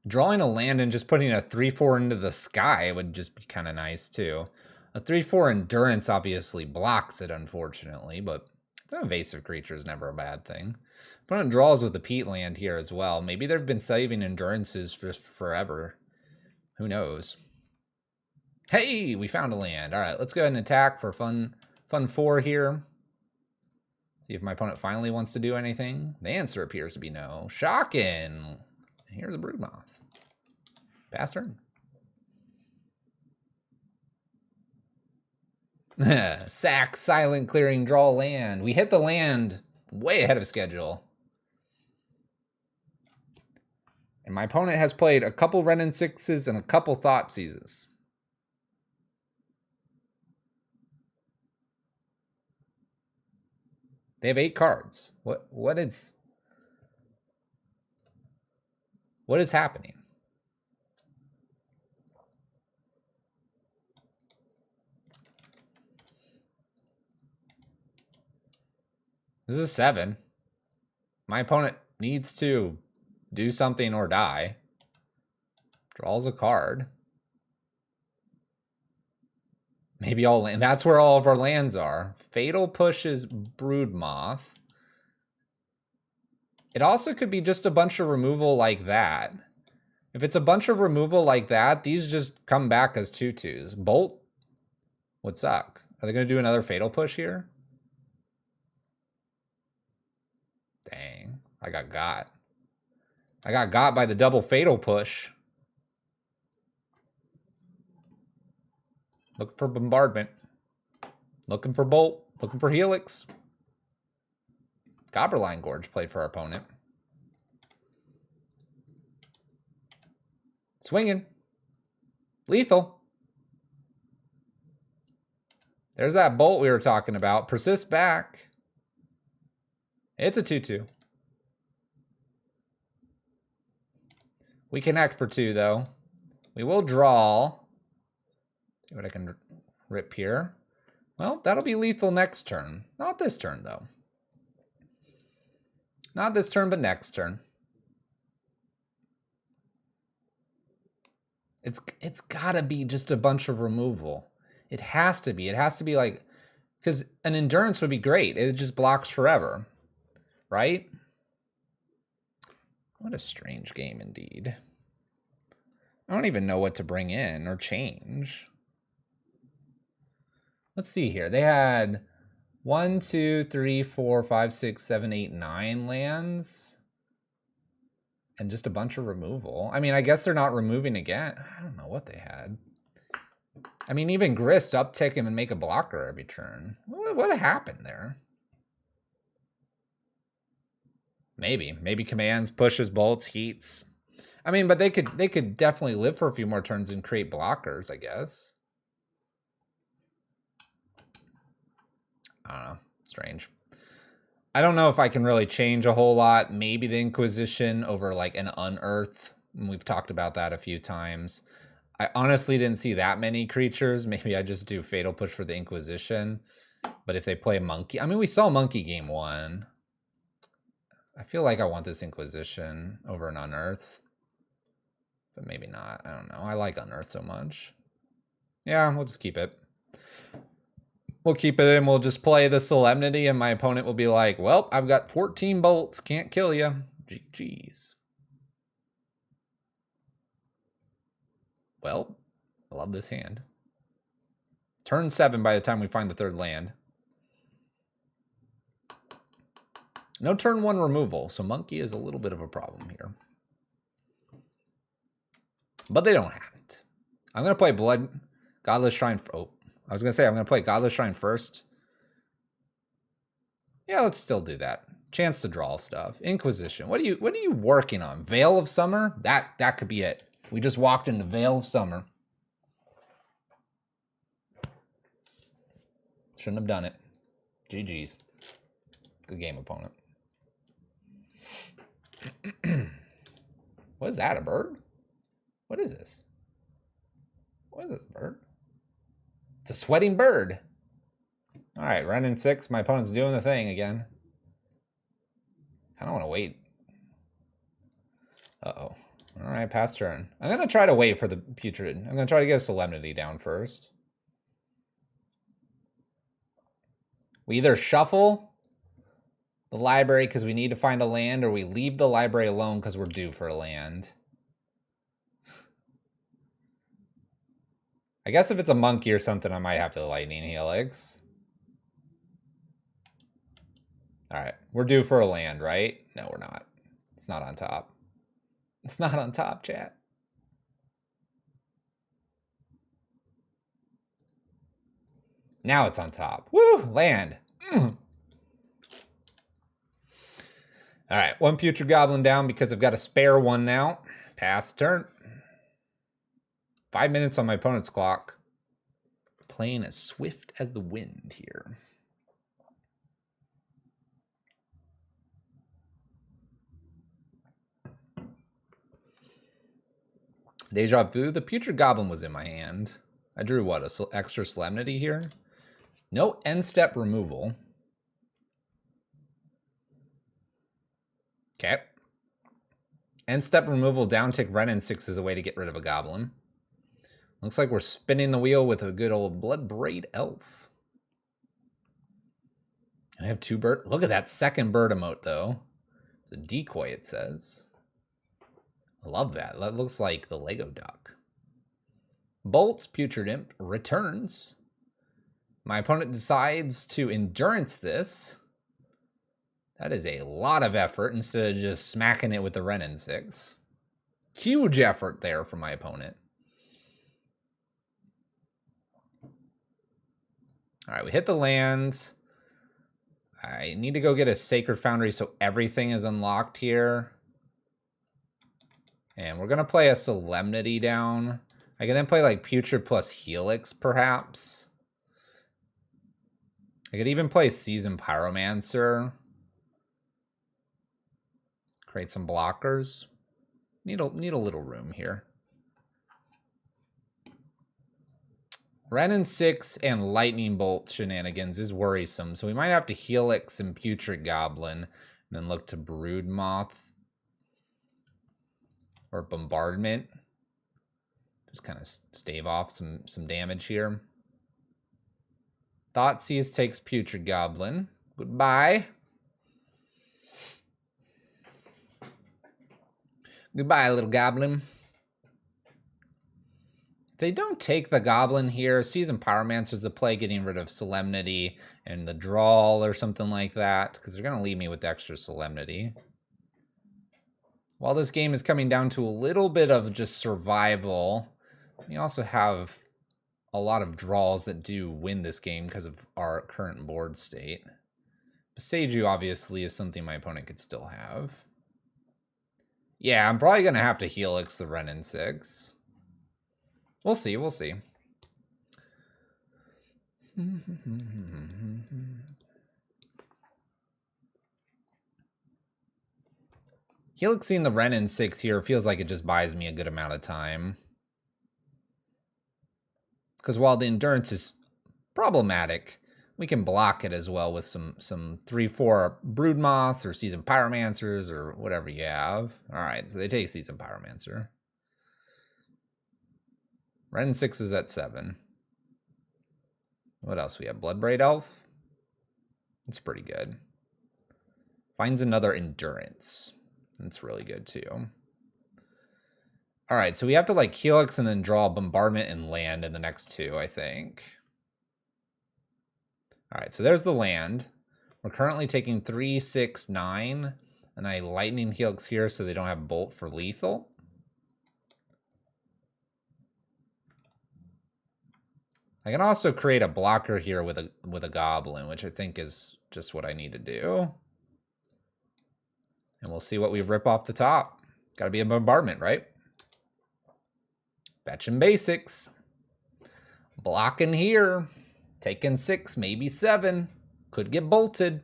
Drawing a land and just putting a 3/4 into the sky would just be kind of nice too. A 3/4 endurance obviously blocks it, unfortunately, but the invasive creature is never a bad thing. Opponent draws with the Peatland here as well. Maybe they've been saving endurances for forever. Who knows? Hey, we found a land. All right, let's go ahead and attack for fun 4 here. See if my opponent finally wants to do anything. The answer appears to be no. Shocking. Here's a Broodmoth. Pass turn. Sack, silent, clearing, draw land. We hit the land way ahead of schedule. And my opponent has played a couple Renin 6s and a couple Thoughtseizes. They have 8 cards. What is happening? This is 7. My opponent needs to do something or die. Draws a card. Maybe all land. That's where all of our lands are. Fatal Push is Broodmoth. It also could be just a bunch of removal like that. If it's a bunch of removal like that, these just come back as 2/2s. Bolt would suck. Are they going to do another Fatal Push here? Dang, I got got. I got got by the double Fatal Push. Looking for Bombardment. Looking for Bolt. Looking for Helix. Gobberline Gorge played for our opponent. Swinging. Lethal. There's that Bolt we were talking about. Persist back. It's a 2/2. We can act for 2, though. We will draw. See what I can rip here. Well, that'll be lethal next turn. Not this turn, though. Not this turn, but next turn. It's gotta be just a bunch of removal. It has to be. It has to be like, because an endurance would be great. It just blocks forever, right? What a strange game indeed. I don't even know what to bring in or change. Let's see here. They had 1, 2, 3, 4, 5, 6, 7, 8, 9 lands. And just a bunch of removal. I mean, I guess they're not removing again. I don't know what they had. I mean, even Grist uptick him and make a blocker every turn. What happened there? Maybe commands, pushes, bolts, heats. I mean, but they could definitely live for a few more turns and create blockers, I guess. I don't know. Strange. I don't know if I can really change a whole lot. Maybe the Inquisition over like an Unearth. We've talked about that a few times. I honestly didn't see that many creatures. Maybe I just do Fatal Push for the Inquisition. But if they play Monkey... I mean, we saw Monkey game 1. I feel like I want this Inquisition over an Unearth. But maybe not. I don't know. I like Unearth so much. Yeah, we'll just keep it. We'll keep it and we'll just play the Solemnity and my opponent will be like, well, I've got 14 bolts. Can't kill you. GG's. Well, I love this hand. Turn 7 by the time we find the 3rd land. No turn 1 removal, so Monkey is a little bit of a problem here. But they don't have it. I'm going to play Godless Shrine. Oh, I was going to say I'm going to play Godless Shrine first. Yeah, let's still do that. Chance to draw stuff. Inquisition. What are you working on? Veil of Summer? That could be it. We just walked into Veil of Summer. Shouldn't have done it. GG's. Good game, opponent. What is that, a bird? What is this? What is this, bird? It's a sweating bird. All right, running 6. My opponent's doing the thing again. I don't want to wait. Uh-oh. All right, pass turn. I'm going to try to wait for the Putrid. I'm going to try to get a Solemnity down first. We either shuffle the library because we need to find a land, or we leave the library alone because we're due for a land. I guess if it's a monkey or something, I might have to Lightning Helix. All right, we're due for a land, right? No, we're not. It's not on top. It's not on top, chat. Now it's on top. Woo, land. All right, 1 Putrid Goblin down because I've got a spare one now. Pass turn. 5 minutes on my opponent's clock. Playing as swift as the wind here. Deja Vu. The Putrid Goblin was in my hand. I drew what? A extra Solemnity here? No end step removal. Okay. End step removal, down tick Renin 6 is a way to get rid of a goblin. Looks like we're spinning the wheel with a good old Bloodbraid Elf. I have 2 bird. Look at that second bird emote, though. The decoy, it says. I love that. That looks like the Lego duck. Bolts, Putrid Imp, returns. My opponent decides to endurance this. That is a lot of effort instead of just smacking it with the Renin 6. Huge effort there from my opponent. All right, we hit the land. I need to go get a Sacred Foundry so everything is unlocked here. And we're going to play a Solemnity down. I can then play like Putrid plus Helix, perhaps. I could even play Seasoned Pyromancer. Create some blockers. Need a little room here. Renin 6 and Lightning Bolt shenanigans is worrisome, so we might have to Helix and Putrid Goblin, and then look to Broodmoth or Bombardment. Just kind of stave off some damage here. Thoughtseize takes Putrid Goblin. Goodbye. Goodbye, little goblin. If they don't take the goblin here, Seasoned Pyromancer's the play, getting rid of Solemnity and the drawl or something like that, because they're going to leave me with extra Solemnity. While this game is coming down to a little bit of just survival, we also have a lot of draws that do win this game because of our current board state. Beseiju obviously is something my opponent could still have. Yeah, I'm probably going to have to Helix the Renin 6. We'll see, we'll see. Helixing the Renin 6 here feels like it just buys me a good amount of time. Because while the endurance is problematic, we can block it as well with some 3/4 Broodmoths or Seasoned Pyromancers or whatever you have. All right, so they take Seasoned Pyromancer. Renin 6 is at 7. What else we have? Bloodbraid Elf. That's pretty good. Finds another endurance. That's really good too. All right, so we have to like Helix and then draw Bombardment and land in the next 2, I think. All right, so there's the land. We're currently taking 3, 6, 9, and I Lightning Helix here so they don't have Bolt for lethal. I can also create a blocker here with a Goblin, which I think is just what I need to do. And we'll see what we rip off the top. Got to be a Bombardment, right? Fetching basics. Blocking here. Taking 6, maybe 7. Could get bolted.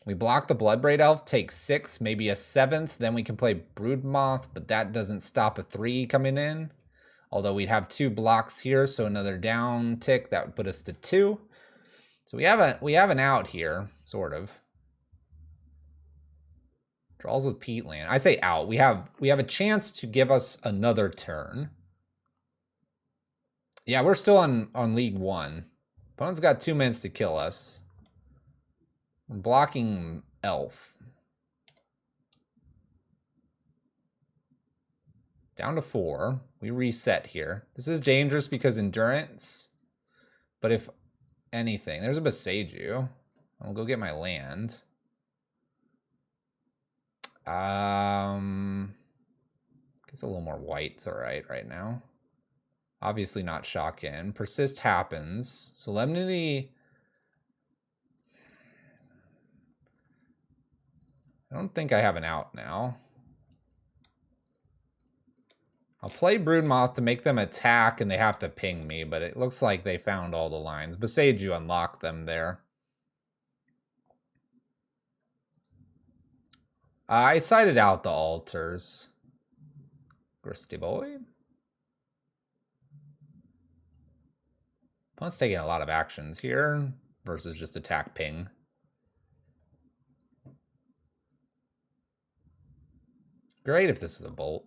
We block the Bloodbraid Elf, take 6, maybe a 7th. Then we can play Broodmoth, but that doesn't stop a 3 coming in. Although we'd have 2 blocks here, so another down tick, that would put us to 2. So we have an out here, sort of. Draws with Peatland. I say out. We have a chance to give us another turn. Yeah, we're still on League 1. Opponent's got 2 minutes to kill us. We're blocking Elf. Down to 4. We reset here. This is dangerous because endurance. But if anything, there's a Beseiju. I'll go get my land. Guess a little more white's all right now. Obviously not shock in. Persist happens. Solemnity. I don't think I have an out now. I'll play Broodmoth to make them attack and they have to ping me, but it looks like they found all the lines. Beseiju unlocked them there. I cited out the altars. Gristy boy. Opponent's taking a lot of actions here versus just attack ping. Great if this is a bolt.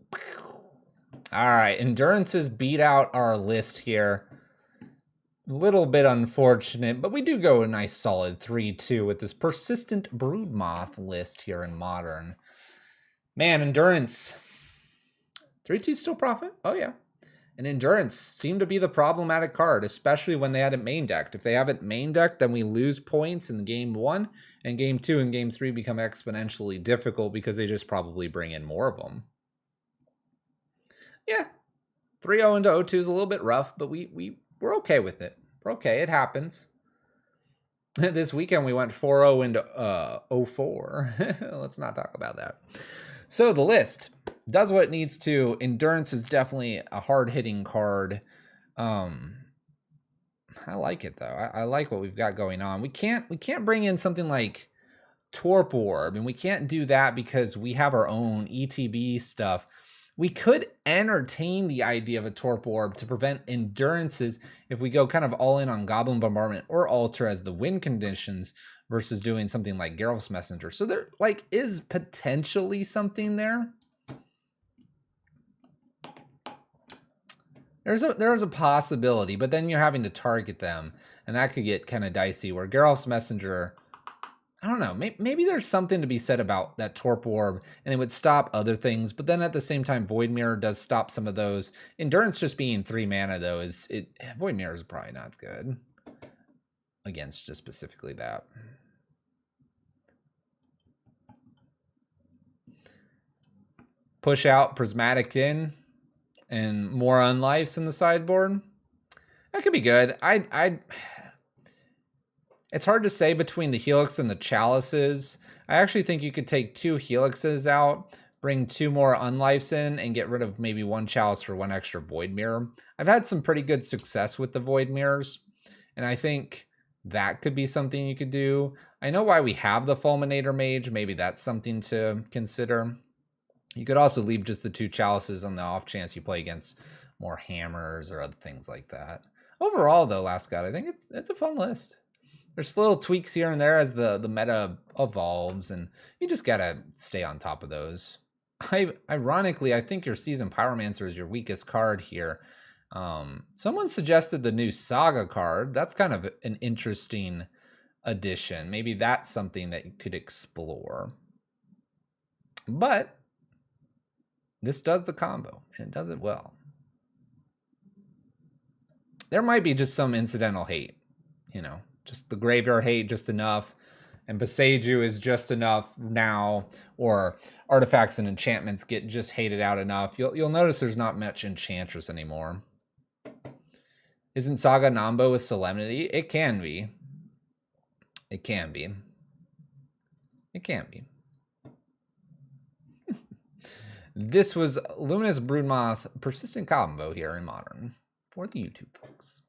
All right, Endurances beat out our list here. A little bit unfortunate, but we do go a nice solid 3-2 with this Persistent Broodmoth list here in Modern. Man, Endurance. 3-2 still profit? Oh, yeah. And Endurance seemed to be the problematic card, especially when they had it main decked. If they have it main decked, then we lose points in game 1, and game 2 and game 3 become exponentially difficult because they just probably bring in more of them. Yeah, 3-0 into 0-2 is a little bit rough, but we're okay with it. We're okay, it happens. This weekend we went 4-0 into 0-4. Let's not talk about that. So the list does what it needs to. Endurance is definitely a hard-hitting card. I like it though. I like what we've got going on. We can't bring in something like Torp Orb, and we can't do that because we have our own ETB stuff. We could entertain the idea of a Torp Orb to prevent Endurances if we go kind of all in on Goblin Bombardment or Alter as the win conditions versus doing something like Geralf's Messenger. So there like is potentially something there. There's a possibility, but then you're having to target them, and that could get kind of dicey. Where Geralf's Messenger, I don't know, maybe there's something to be said about that Torp Orb, and it would stop other things, but then at the same time, Void Mirror does stop some of those. Endurance just being 3 mana, though, Void Mirror is probably not good against just specifically that. Push out Prismatic in and more unlives in the sideboard. That could be good. It's hard to say between the Helix and the Chalices. I actually think you could take 2 Helixes out, bring 2 more unlives in, and get rid of maybe 1 Chalice for 1 extra Void Mirror. I've had some pretty good success with the Void Mirrors, and I think that could be something you could do. I know why we have the Fulminator Mage. Maybe that's something to consider. You could also leave just the 2 Chalices on the off chance you play against more hammers or other things like that. Overall, though, Last God, I think it's a fun list. There's little tweaks here and there as the meta evolves, and you just gotta stay on top of those. Ironically, I think your Seasoned Pyromancer is your weakest card here. Someone suggested the new Saga card. That's kind of an interesting addition. Maybe that's something that you could explore. But this does the combo, and it does it well. There might be just some incidental hate, you know, just the graveyard hate just enough, and Boseiju is just enough now, or artifacts and enchantments get just hated out enough. You'll notice there's not much Enchantress anymore. Isn't Saga Nambo with Solemnity? It can be. It can be. It can be. This was Luminous Broodmoth Persistent Combo here in Modern for the YouTube folks.